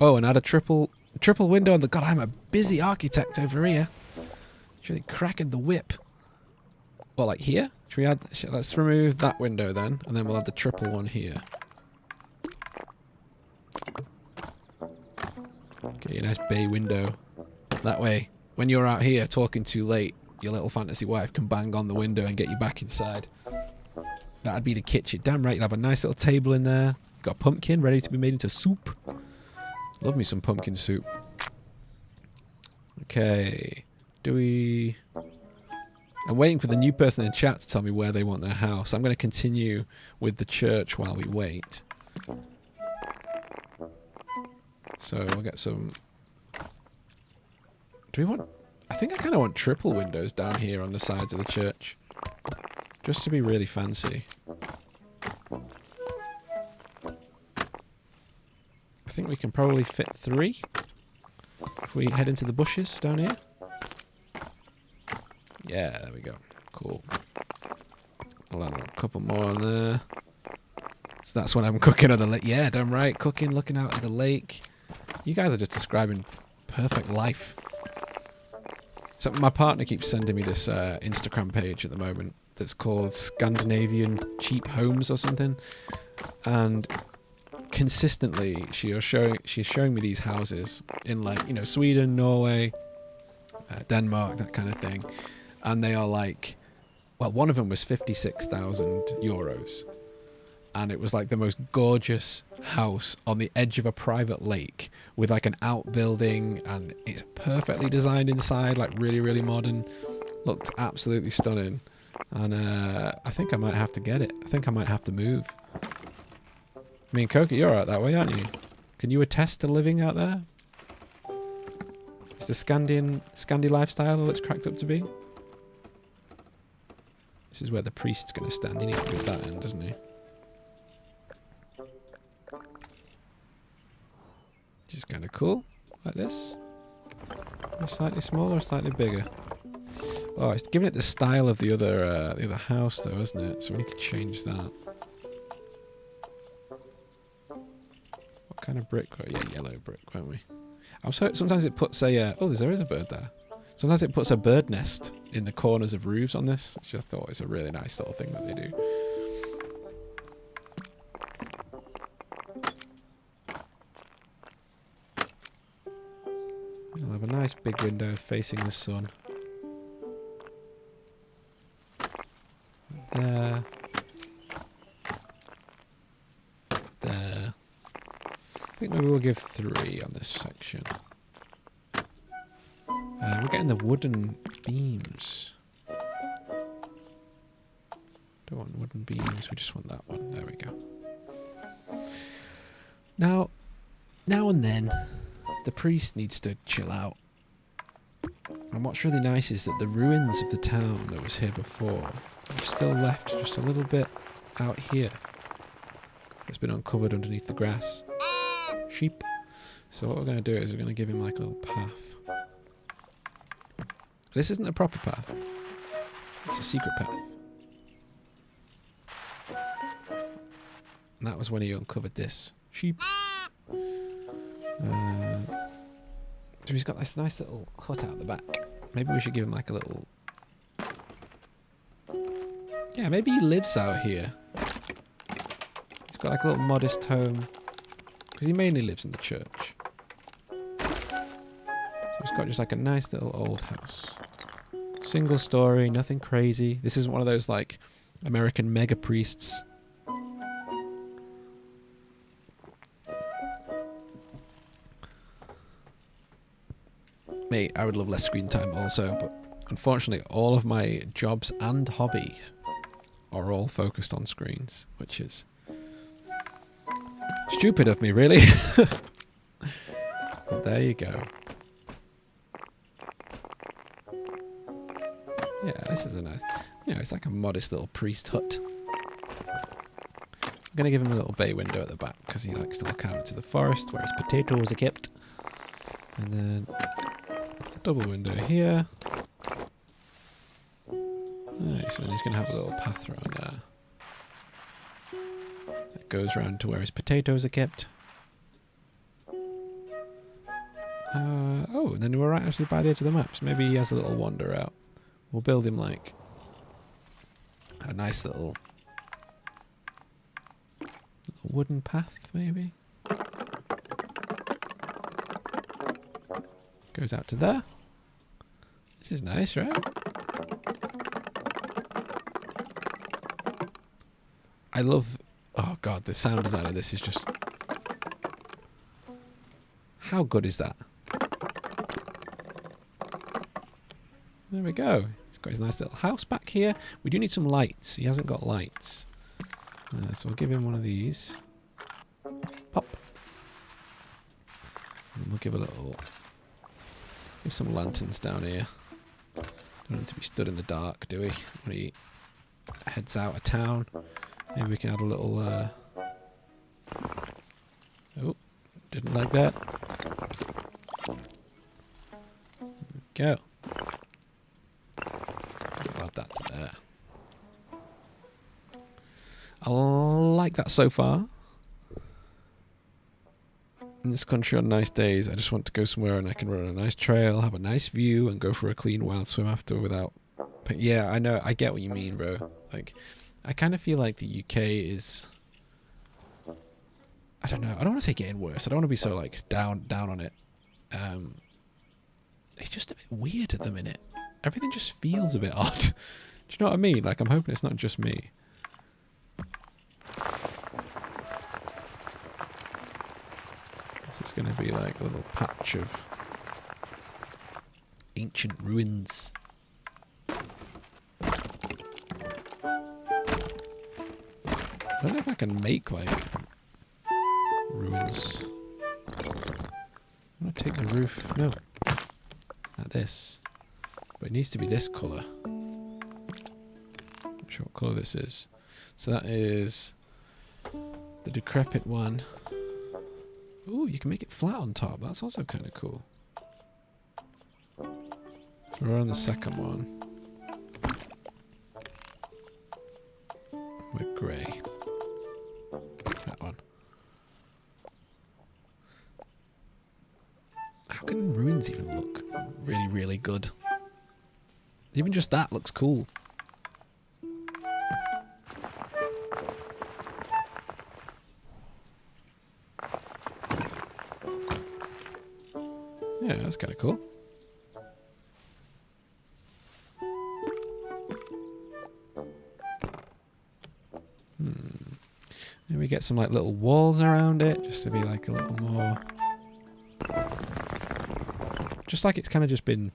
Oh, and add a triple window on the... God, I'm a busy architect over here. Actually cracking the whip. Well, like here? Should we add... Let's remove that window then, and then we'll add the triple one here. Okay, a nice bay window. That way, when you're out here talking too late, your little fantasy wife can bang on the window and get you back inside. That'd be the kitchen. Damn right, you'll have a nice little table in there. Got a pumpkin ready to be made into soup. Love me some pumpkin soup. Okay. Do we... I'm waiting for the new person in chat to tell me where they want their house. I'm going to continue with the church while we wait. So we'll get some... Do we want... I think I kind of want triple windows down here on the sides of the church. Just to be really fancy. I think we can probably fit 3. If we head into the bushes down here. Yeah, there we go. Cool. I'll add a couple more on there. So that's when I'm cooking on the lake. Yeah, damn right. Cooking, looking out at the lake. You guys are just describing perfect life. So my partner keeps sending me this Instagram page at the moment that's called Scandinavian Cheap Homes or something. And consistently she's showing me these houses in, like, you know, Sweden, Norway, Denmark, that kind of thing. And they are like, well, one of them was 56,000 euros. And it was like the most gorgeous house on the edge of a private lake with like an outbuilding, and it's perfectly designed inside, like really, really modern. Looked absolutely stunning. And I think I might have to get it. I think I might have to move. I mean, Koki, you're out that way, aren't you? Can you attest to living out there? Is the Scandi lifestyle all it's cracked up to be? This is where the priest's going to stand. He needs to be at that end, doesn't he? Which is kind of cool, like this. Slightly smaller, slightly bigger. Oh, it's giving it the style of the other house, though, isn't it? So we need to change that. What kind of brick? Oh, yeah, yellow brick, won't we? I'm sorry. Sometimes it puts a. Oh, there is a bird there. Sometimes it puts a bird nest in the corners of roofs on this, which I thought is a really nice little thing that they do. We'll have a nice big window facing the sun. There. There. I think maybe we'll give 3 on this section. We're getting the wooden beams. Don't want wooden beams, we just want that one. There we go. Now and then, the priest needs to chill out. And what's really nice is that the ruins of the town that was here before are still left just a little bit out here. It's been uncovered underneath the grass. Sheep. So what we're going to do is we're going to give him like a little path. This isn't a proper path. It's a secret path. And that was when he uncovered this. Sheep. So he's got this nice little hut out the back. Maybe we should give him like a little... Yeah, maybe he lives out here. He's got like a little modest home. Because he mainly lives in the church. So he's got just like a nice little old house. Single story, nothing crazy. This isn't one of those like American mega priests. Mate, I would love less screen time also, but unfortunately all of my jobs and hobbies are all focused on screens, which is stupid of me, really. But there you go. Yeah, this is a nice, it's like a modest little priest hut. I'm going to give him a little bay window at the back because he likes to look out into the forest where his potatoes are kept. And then double window here. Nice, and he's going to have a little path around there. That goes round to where his potatoes are kept. Oh, and then we're right actually by the edge of the map, so maybe he has a little wander out. We'll build him like a nice little wooden path, maybe. Goes out to there. This is nice, right? I love... Oh god, the sound design of this is just... How good is that? There we go. He's got his nice little house back here. We do need some lights. He hasn't got lights. So we'll give him one of these. Pop. And we'll give a little... Give some lanterns down here. Don't need to be stood in the dark, do we? When he heads out of town. Maybe we can add a little... Oh, didn't like that. There we go. I'll add that to there. I like that so far. In this country on nice days, I just want to go somewhere and I can run a nice trail, have a nice view, and go for a clean wild swim after without... But yeah, I know, I get what you mean, bro. Like, I kind of feel like the UK is... I don't know, I don't want to say getting worse. I don't want to be so, like, down on it. It's just a bit weird at the minute. Everything just feels a bit odd. Do you know what I mean? Like, I'm hoping it's not just me. This is going to be like a little patch of ancient ruins. I don't know if I can make like ruins. I'm going to take the roof. No. Not this. But it needs to be this colour. Not sure what colour this is. So that is the decrepit one. Ooh, you can make it flat on top. That's also kind of cool. So we're on the second one. We're grey. That one. How can ruins even look really, really good? Even just that looks cool. Yeah, that's kind of cool. Maybe we get some like little walls around it, just to be like a little more... Just like it's kind of just been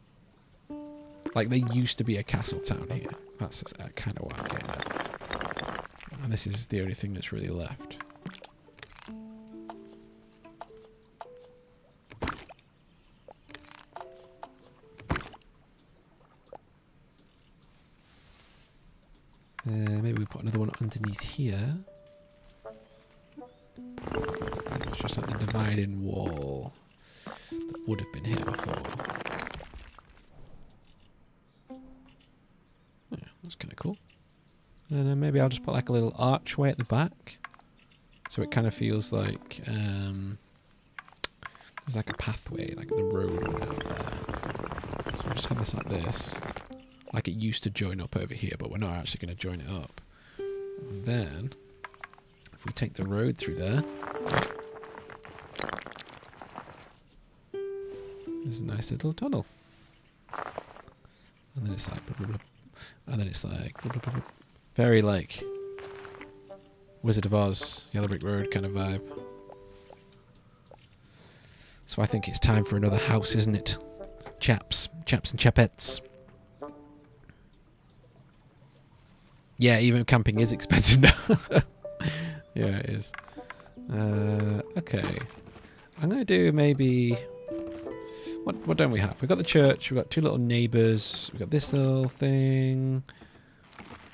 Like, there used to be a castle town here. That's kind of what I'm getting at. And this is the only thing that's really left. Maybe we put another one underneath here. It's just like the dividing wall that would have been here before. Yeah, that's kind of cool. And then maybe I'll just put like a little archway at the back, so it kind of feels like there's like a pathway, like the road went out there. So we'll just have this like this. Like it used to join up over here, but we're not actually going to join it up. And then, if we take the road through there, there's a nice little tunnel. And then it's like, blah, blah, blah. And then it's like, blah, blah, blah, blah. Very like Wizard of Oz, Yellow Brick Road kind of vibe. So I think it's time for another house, isn't it? Chaps and chapettes. Yeah, even camping is expensive now. Yeah, it is. Okay. I'm going to do maybe... What don't we have? We've got the church, we've got two little neighbours, we've got this little thing.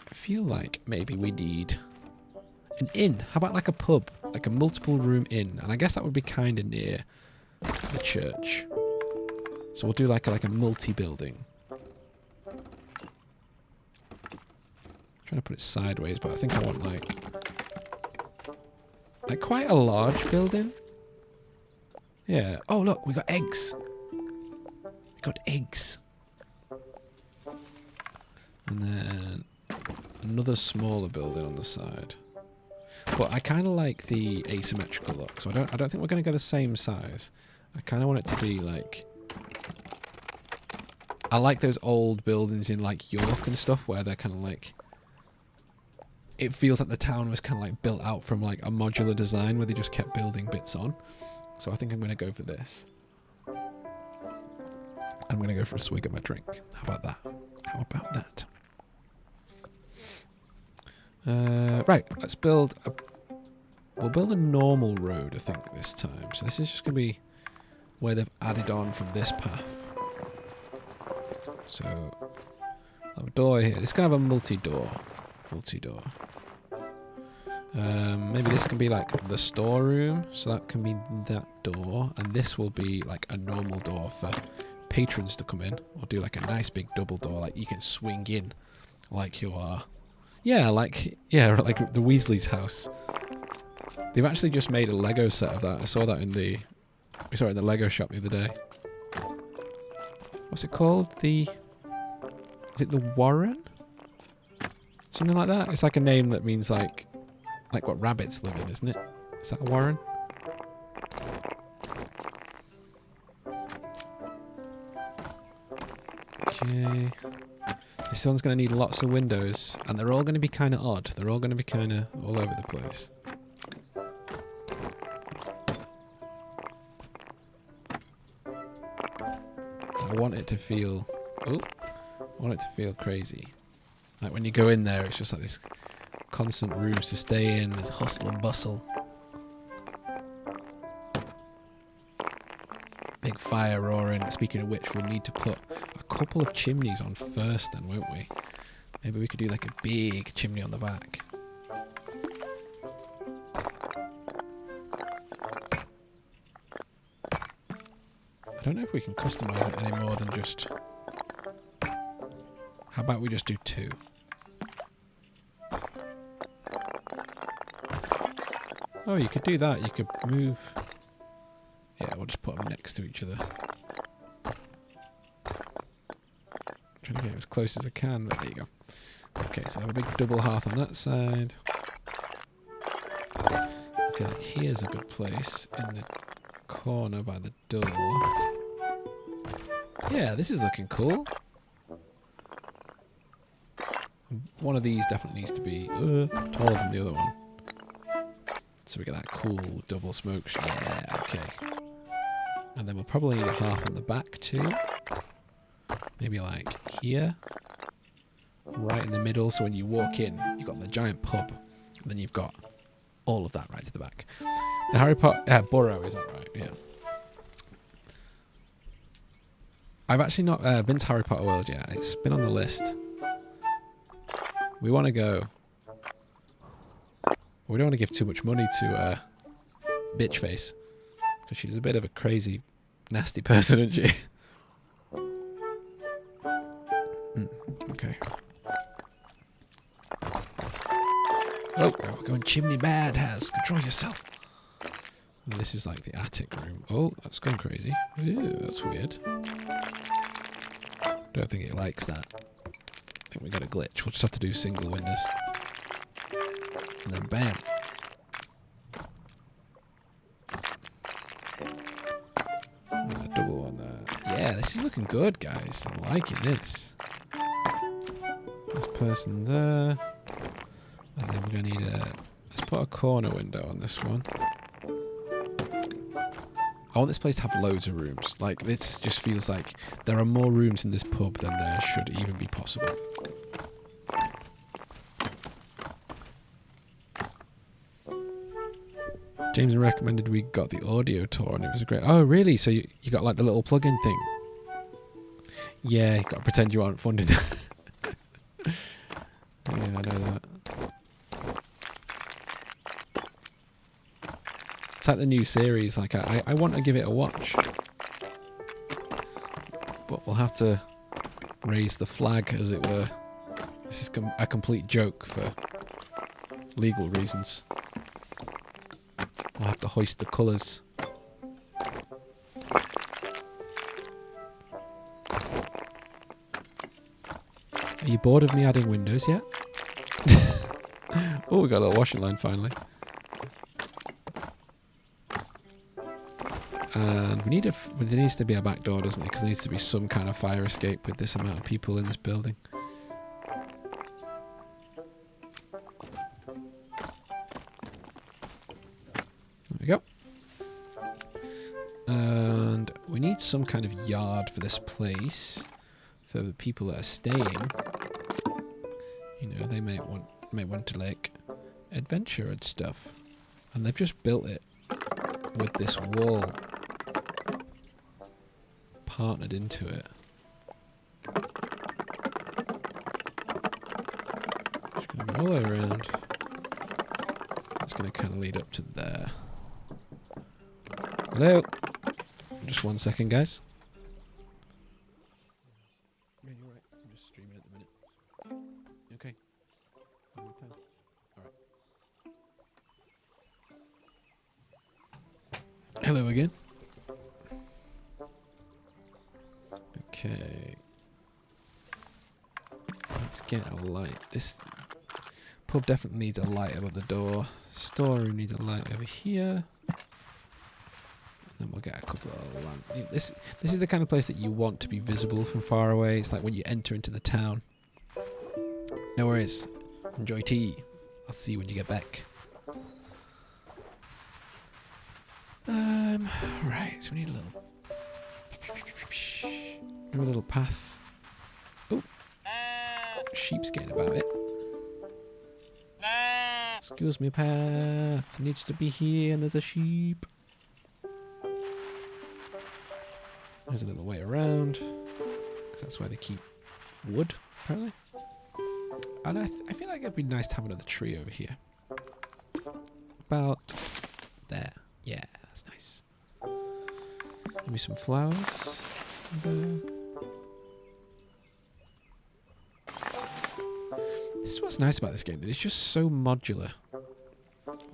I feel like maybe we need an inn. How about like a pub? Like a multiple room inn. And I guess that would be kind of near the church. So we'll do like a multi-building. Trying to put it sideways, but I think I want like quite a large building. Yeah. Oh look, we got eggs. We got eggs. And then another smaller building on the side. But I kind of like the asymmetrical look, so I don't think we're going to go the same size. I kind of want it to be like. I like those old buildings in like York and stuff where they're kind of like. It feels like the town was kind of like built out from like a modular design where they just kept building bits on. So I think I'm going to go for this. I'm going to go for a swig of my drink. How about that? How about that? Right, let's build a... We'll build a normal road, I think, this time. So this is just going to be where they've added on from this path. So, I'll have a door here. This is going to have a multi-door. Maybe this can be like the storeroom, so that can be that door, and this will be like a normal door for patrons to come in, or do like a nice big double door, like you can swing in, like you are. Yeah, like the Weasley's house. They've actually just made a Lego set of that. I saw that we saw it in the Lego shop the other day. What's it called? Is it the Warren? Something like that. It's like a name that means like what rabbits live in, isn't it? Is that a warren? Okay. This one's going to need lots of windows, and they're all going to be kind of odd. They're all going to be kind of all over the place. I want it to feel... Oh! I want it to feel crazy. Like when you go in there, it's just like this constant rooms to stay in, there's hustle and bustle. Big fire roaring. Speaking of which, we'll need to put a couple of chimneys on first then, won't we? Maybe we could do like a big chimney on the back. I don't know if we can customize it any more than just... How about we just do two? Oh, you could do that. You could move... Yeah, we'll just put them next to each other. Trying to get as close as I can, but there you go. Okay, so I have a big double hearth on that side. I feel like here's a good place in the corner by the door. Yeah, this is looking cool. One of these definitely needs to be taller than the other one. So we get that cool double smoke. Yeah, okay. And then we'll probably need a hearth on the back too. maybe like here, right in the middle. So when you walk in, you've got the giant pub, and then you've got all of that right to the back. The Harry Potter Borough, is that right? Yeah. I've actually not been to Harry Potter World yet. It's been on the list. We want to go. We don't want to give too much money to Bitchface, because she's a bit of a crazy, nasty person, isn't she? Okay. Oh, we're going chimney bad, Has. Control yourself. And this is like the attic room. Oh, that's gone crazy. Ew, that's weird. Don't think it likes that. I think we got a glitch. We'll just have to do single windows. And then bam. And a double on that. Yeah, this is looking good, guys. I'm liking this. This person there. And then we're going to need a... Let's put a corner window on this one. I want this place to have loads of rooms. Like, this just feels like there are more rooms in this pub than there should even be possible. James recommended we got the audio tour and it was a great... Oh, really? So you got like the little plug-in thing? Yeah, you got to pretend you aren't funded. Yeah, I know that. It's like the new series. Like I want to give it a watch, but we'll have to raise the flag, as it were. This is a complete joke for legal reasons. We'll have to hoist the colours. Are you bored of me adding windows yet? Oh, we got a little washing line finally. And we need there needs to be a back door, doesn't it? Because there needs to be some kind of fire escape with this amount of people in this building. There we go. And we need some kind of yard for this place for the people that are staying. You know, they may want to like adventure and stuff, and they've just built it with this wall partnered into it. Just going to go all the way around. That's going to kind of lead up to there. Hello? Just 1 second, guys. Yeah, you're right. I'm just streaming at the minute. Okay. Alright. Hello again. Okay. Let's get a light. This pub definitely needs a light above the door. Storeroom needs a light over here. And then we'll get a couple of lamps. This is the kind of place that you want to be visible from far away. It's like when you enter into the town. No worries. Enjoy tea. I'll see you when you get back. Right, so we need a little path. Oh, sheep's getting about it. Excuse me, path needs to be here, and there's a sheep. There's a little way around, because that's where they keep wood, apparently. And I feel like it'd be nice to have another tree over here. About there. Yeah, that's nice. Give me some flowers. This is what's nice about this game, that it's just so modular.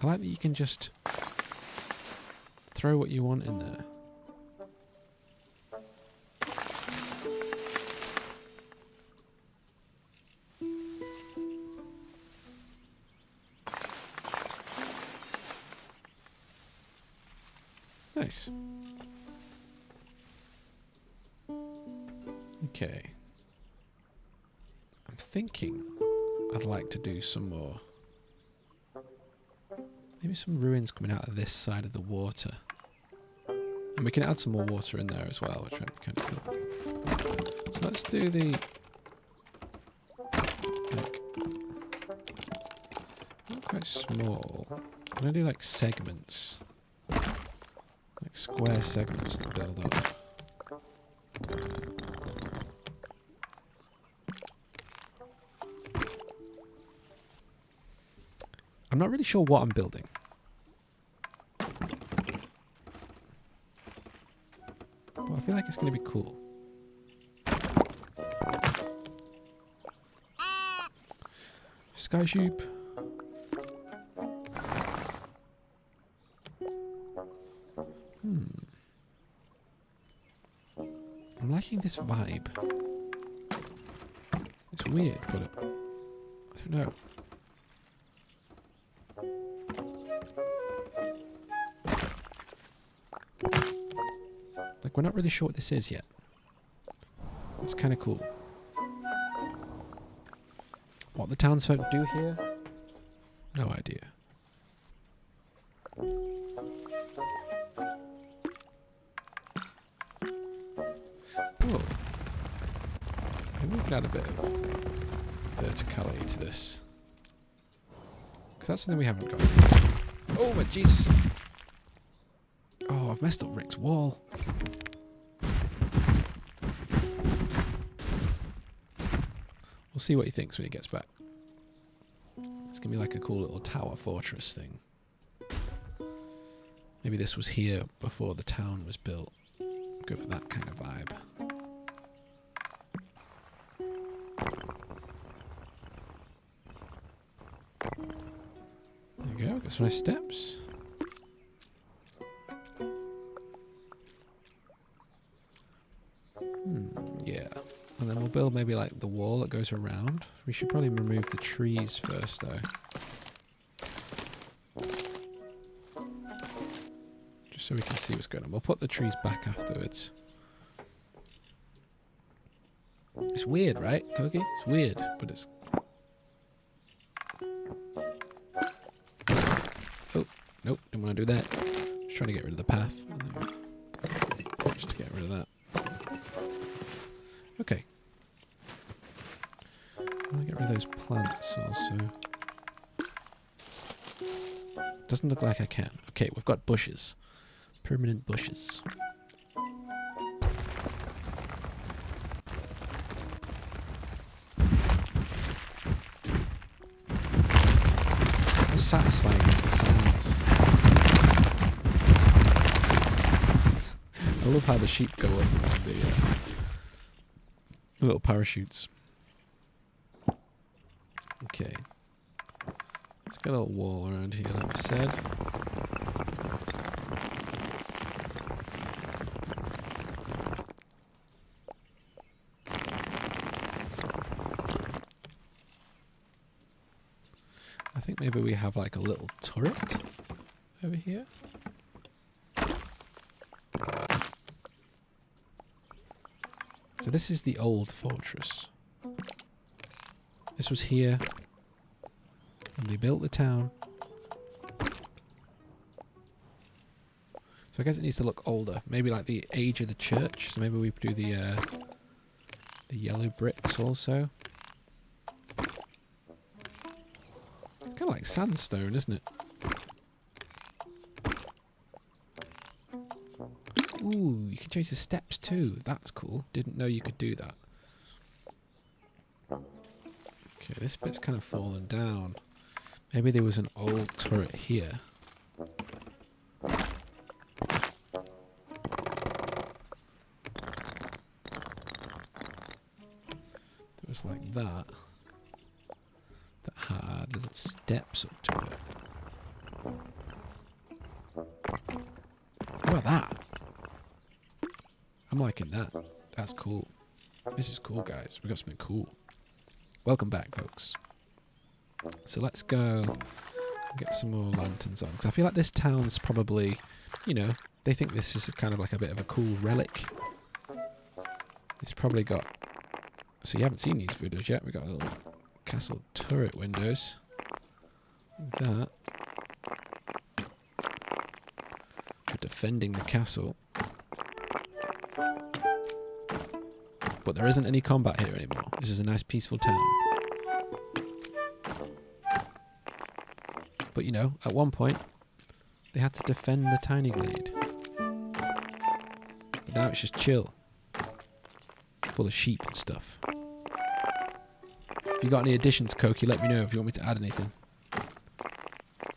I like that you can just throw what you want in there. Nice. Okay. I'm thinking I'd like to do some more. Maybe some ruins coming out of this side of the water. And we can add some more water in there as well, which would be kind of cool. Let's do the... like... not quite small. I'm going to do like segments. Like square segments that build up. I'm not really sure what I'm building. But I feel like it's going to be cool. Sky sheep. I'm liking this vibe. It's weird, but I don't know. Like, we're not really sure what this is yet. It's kind of cool. What the townsfolk do here? No idea. Oh. Maybe we can add a bit of verticality to this. Because that's something we haven't got. Oh my Jesus! Oh, I've messed up Rick's wall. We'll see what he thinks when he gets back. It's going to be like a cool little tower fortress thing. Maybe this was here before the town was built. Go for that kind of vibe. There we go, got some nice steps. Yeah. And then we'll build maybe like the wall that goes around. We should probably remove the trees first though. Just so we can see what's going on. We'll put the trees back afterwards. It's weird, right, Kogi? It's weird, but it's... Oh, nope, didn't want to do that. Just trying to get rid of the path. And then just to get rid of that. Okay. I want to get rid of those plants also. Doesn't look like I can. Okay, we've got bushes. Permanent bushes. How satisfying is the sounds? I love how the sheep go up with the little parachutes. Okay. Let's get a little wall around here, like we said. I think maybe we have like a little turret over here. So this is the old fortress. This was here. And they built the town. So I guess it needs to look older. Maybe like the age of the church. So maybe we do the yellow bricks also. It's kind of like sandstone, isn't it? Ooh, you can change the steps too. That's cool. Didn't know you could do that. Okay, this bit's kind of fallen down. Maybe there was an old turret here. It was like that. That had little steps up to it. How about that? I'm liking that. That's cool. This is cool, guys. We got something cool. Welcome back, folks. So let's go and get some more lanterns on. Because I feel like this town's probably, you know, they think this is kind of like a bit of a cool relic. It's probably got... So you haven't seen these windows yet. We've got a little castle turret windows. Like that. We're defending the castle. But there isn't any combat here anymore. This is a nice peaceful town. But you know, at one point, they had to defend the tiny glade. But now it's just chill. Full of sheep and stuff. If you got any additions, Koki, let me know if you want me to add anything.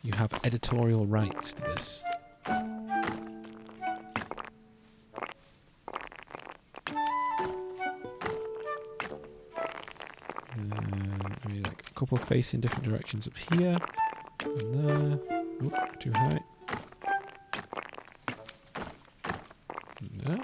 You have editorial rights to this. Maybe like a couple facing different directions up here. And there. Oop, too high. And there.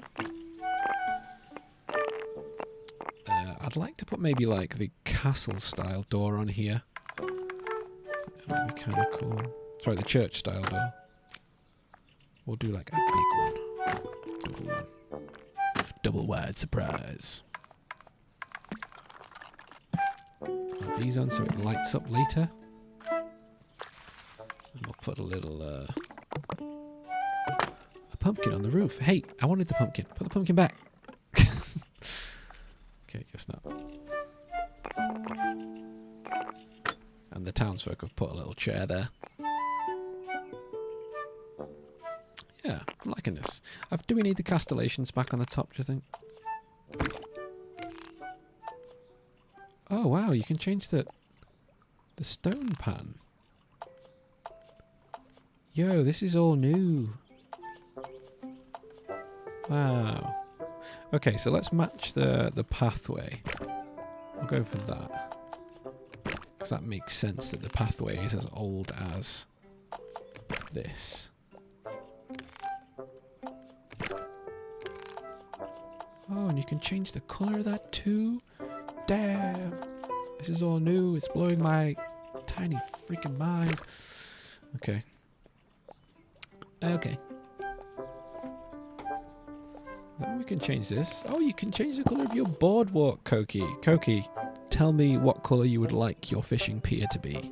I'd like to put maybe like the castle style door on here. That would be kind of cool. Sorry, the church style door. We'll do like a big one. Double one. Double wide surprise. Put these on so it lights up later. And we'll put a little a pumpkin on the roof. Hey, I wanted the pumpkin. Put the pumpkin back. Okay, guess not. And the townsfolk have put a little chair there. Yeah, I'm liking this. Do we need the castellations back on the top, do you think? Oh wow, you can change the stone pan. Yo, this is all new. Wow. Okay, so let's match the pathway. I'll go for that. Because that makes sense that the pathway is as old as this. Oh, and you can change the colour of that too? Damn! This is all new. It's blowing my tiny freaking mind. Okay. Okay. Then we can change this. Oh, you can change the colour of your boardwalk, Koki. Koki, tell me what colour you would like your fishing pier to be.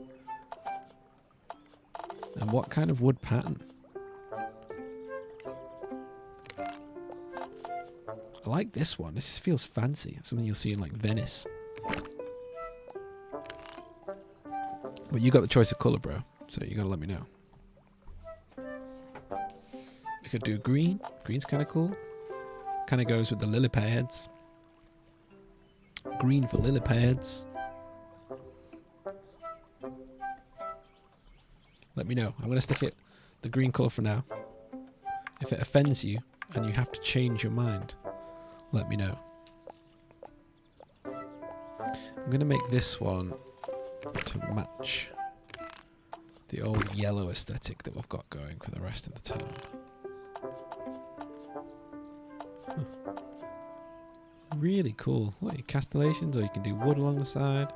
And what kind of wood pattern. I like this one. This feels fancy. Something you'll see in like Venice. But you got the choice of colour, bro. So you gotta let me know. We could do green. Green's kind of cool. Kind of goes with the lily pads. Green for lily pads. Let me know. I'm going to stick it the green colour for now. If it offends you and you have to change your mind, let me know. I'm going to make this one to match the old yellow aesthetic that we've got going for the rest of the town. Really cool. What, castellations, or you can do wood along the side.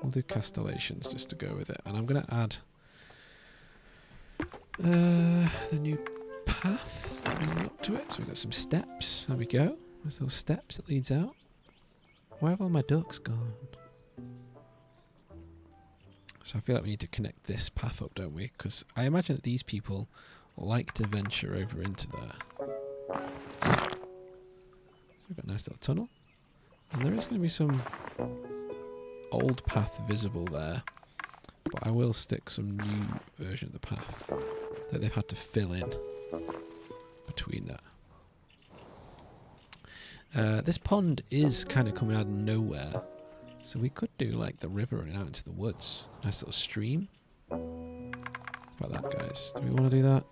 We'll do castellations just to go with it. And I'm going to add the new path leading up to it. So we've got some steps. There we go. There's those steps that leads out. Where have all my ducks gone? So I feel like we need to connect this path up, don't we? Because I imagine that these people like to venture over into there. So we've got a nice little tunnel. And there is going to be some old path visible there. But I will stick some new version of the path that they've had to fill in between that. This pond is kind of coming out of nowhere. So we could do like the river running out into the woods. Nice little stream. How about that, guys? Do we want to do that?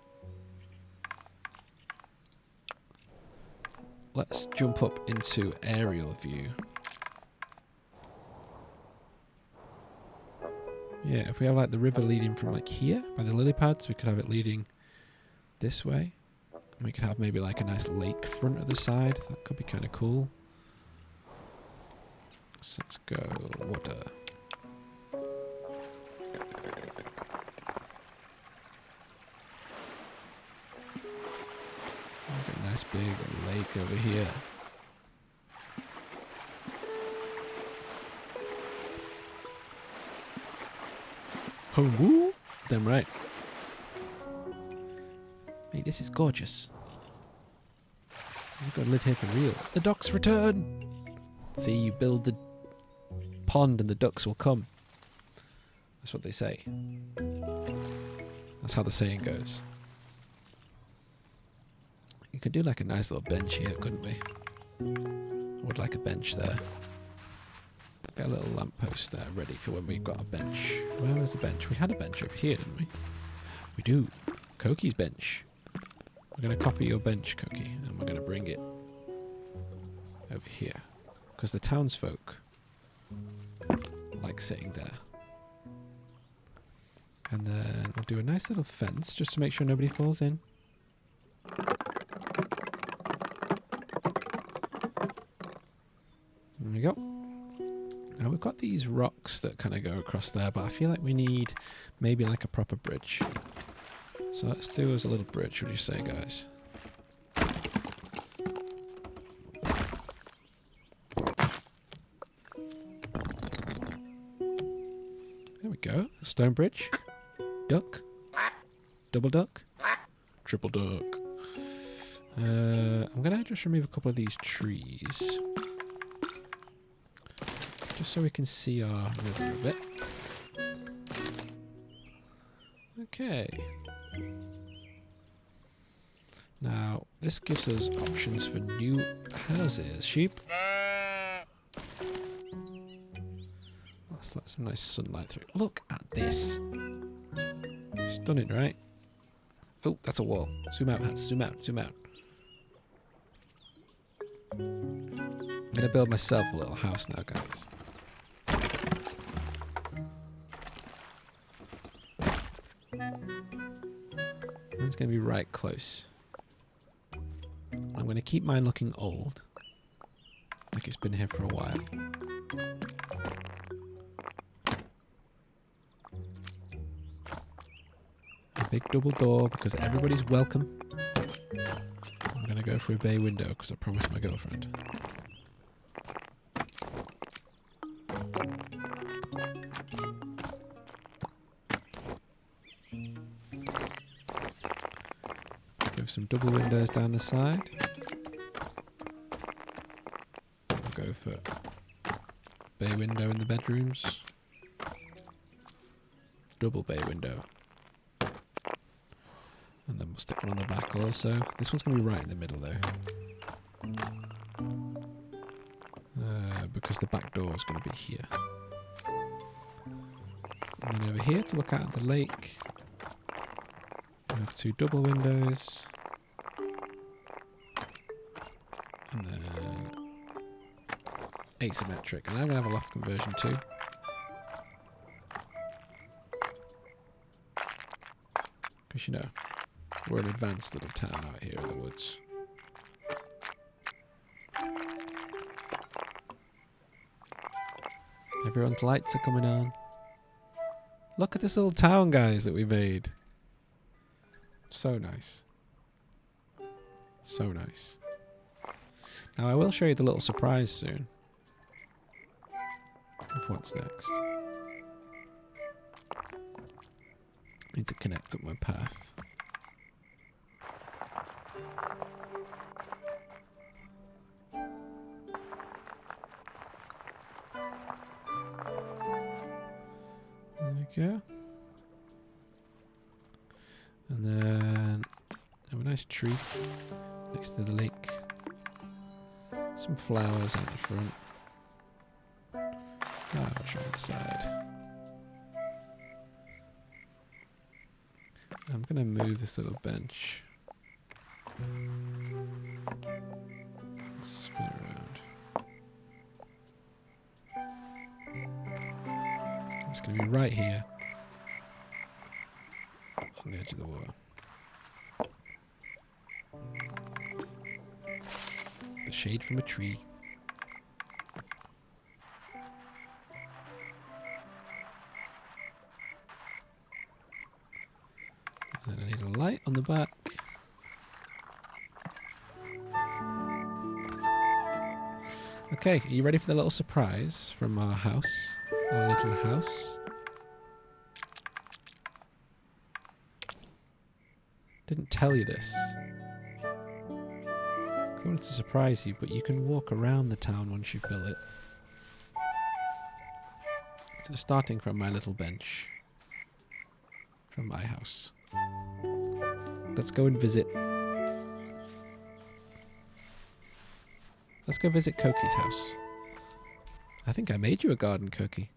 Let's jump up into aerial view. Yeah, if we have like the river leading from like here by the lily pads, we could have it leading this way. And we could have maybe like a nice lake front of the side. That could be kind of cool. So let's go water. We've got a nice big lake over here. Home woo! Damn right. Mate, this is gorgeous. We've got to live here for real. The docks return! See, you build the pond and the ducks will come. That's what they say. That's how the saying goes. You could do like a nice little bench here, couldn't we? I would like a bench there. Get a little lamppost there ready for when we've got a bench. Where was the bench? We had a bench over here, didn't we? We do. Koki's bench. We're going to copy your bench, Koki, and we're going to bring it over here. Because the townsfolk like sitting there. And then we'll do a nice little fence just to make sure nobody falls in. There we go. Now we've got these rocks that kind of go across there, but I feel like we need maybe like a proper bridge. So let's do us a little bridge, what do you say, guys? There we go. Stone bridge. Duck. Double duck. Triple duck. I'm going to just remove a couple of these trees. Just so we can see our river a bit. Okay. Now, this gives us options for new houses. Sheep. Let's let some nice sunlight through. Look at this. Stunning, right? Oh, that's a wall. Zoom out, Hans. Zoom out. Zoom out. I'm going to build myself a little house now, guys. It's going to be right close. I'm going to keep mine looking old. Like it's been here for a while. A big double door because everybody's welcome. I'm going to go for a bay window because I promised my girlfriend. Some double windows down the side. I'll go for bay window in the bedrooms. Double bay window. And then we'll stick one on the back also. This one's going to be right in the middle though. Because the back door is going to be here. And then over here to look out at the lake. I have two double windows. And then asymmetric. And I'm going to have a loft conversion too. Because, you know, we're an advanced little town out here in the woods. Everyone's lights are coming on. Look at this little town, guys, that we made. So nice. So nice. Now I will show you the little surprise soon of what's next. Need to connect up my path. There we go. And then have a nice tree next to the lake. Some flowers out the front. Ouch, on the side. I'm going to move this little bench. Spin it around. It's going to be right here. On the edge of the water. The shade from a tree. And then I need a light on the back. Okay, are you ready for the little surprise from our house? Our little house. Didn't tell you this. I wanted to surprise you, but you can walk around the town once you've built it. So starting from my little bench, from my house, let's go and visit. Let's go visit Koki's house. I think I made you a garden, Koki.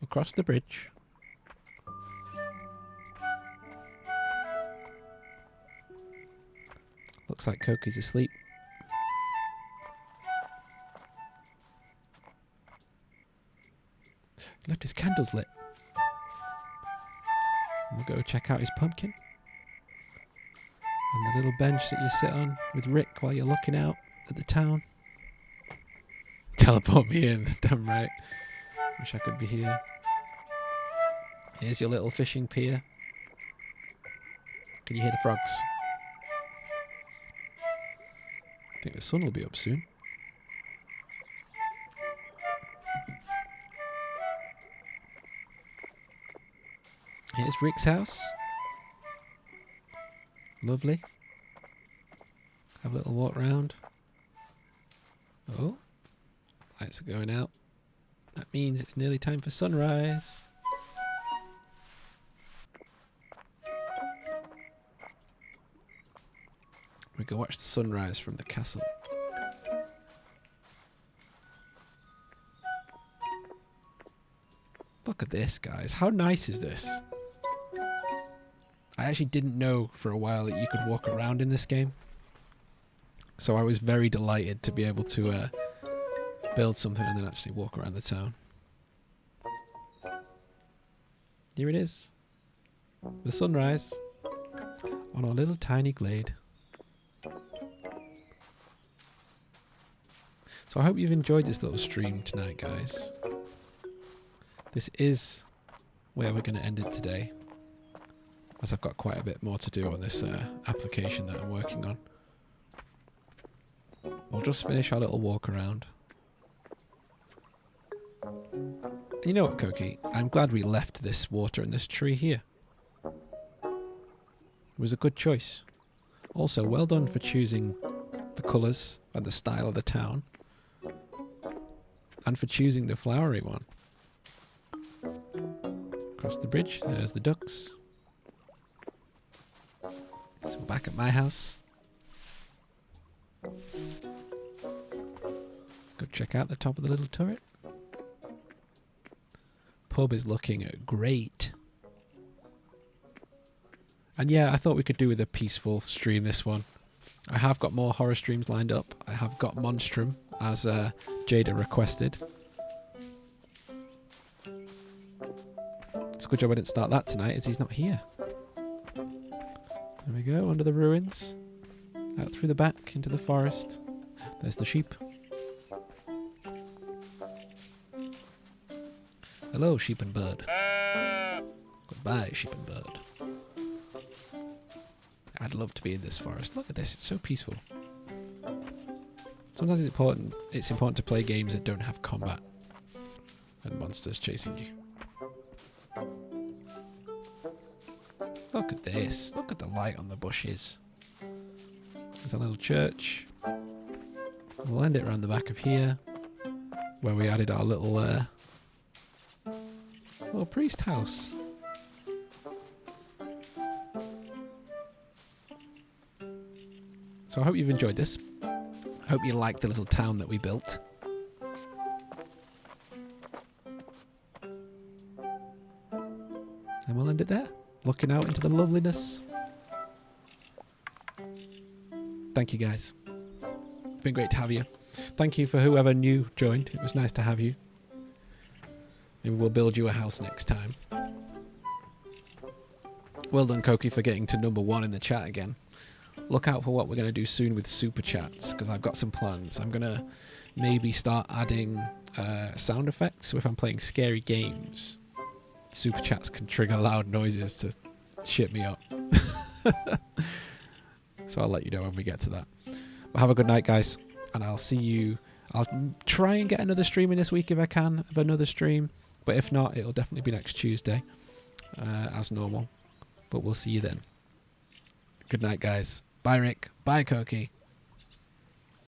Across the bridge. Looks like Koki's asleep. He left his candles lit. We'll go check out his pumpkin. And the little bench that you sit on with Rick while you're looking out at the town. Teleport me in, damn right. Wish I could be here. Here's your little fishing pier. Can you hear the frogs? I think the sun will be up soon. Here's Rick's house. Lovely. Have a little walk round. Oh, lights are going out. That means it's nearly time for sunrise. We go watch the sunrise from the castle. Look at this, guys. How nice is this? I actually didn't know for a while that you could walk around in this game. So I was very delighted to be able to build something and then actually walk around the town. Here it is. The sunrise on our little tiny glade. So I hope you've enjoyed this little stream tonight, guys. This is where we're going to end it today, as I've got quite a bit more to do on this application that I'm working on. We'll just finish our little walk around. And you know what, Koki? I'm glad we left this water and this tree here. It was a good choice. Also, well done for choosing the colours and the style of the town. And for choosing the flowery one. Across the bridge, there's the ducks. So we're back at my house. Go check out the top of the little turret. Pub is looking great. And yeah, I thought we could do with a peaceful stream this one. I have got more horror streams lined up. I have got Monstrum, as Jada requested. It's a good job I didn't start that tonight, as he's not here. There we go, under the ruins. Out through the back, into the forest. There's the sheep. Hello, sheep and bird. Goodbye, sheep and bird. I'd love to be in this forest. Look at this, it's so peaceful. Sometimes it's important to play games that don't have combat and monsters chasing you. Look at this. Look at the light on the bushes. There's a little church. We'll end it around the back of here, where we added our little priest house. So I hope you've enjoyed this. I hope you like the little town that we built. And we'll end it there, looking out into the loveliness. Thank you, guys. It's been great to have you. Thank you for whoever new joined. It was nice to have you. Maybe we'll build you a house next time. Well done, Koki, for getting to #1 in the chat again. Look out for what we're going to do soon with super chats, because I've got some plans. I'm going to maybe start adding sound effects. So if I'm playing scary games, super chats can trigger loud noises to shit me up. So I'll let you know when we get to that. But have a good night, guys, and I'll see you. I'll try and get another stream in this week if I can, of another stream. But if not, it'll definitely be next Tuesday, as normal. But we'll see you then. Good night, guys. Bye, Rick. Bye, Koki.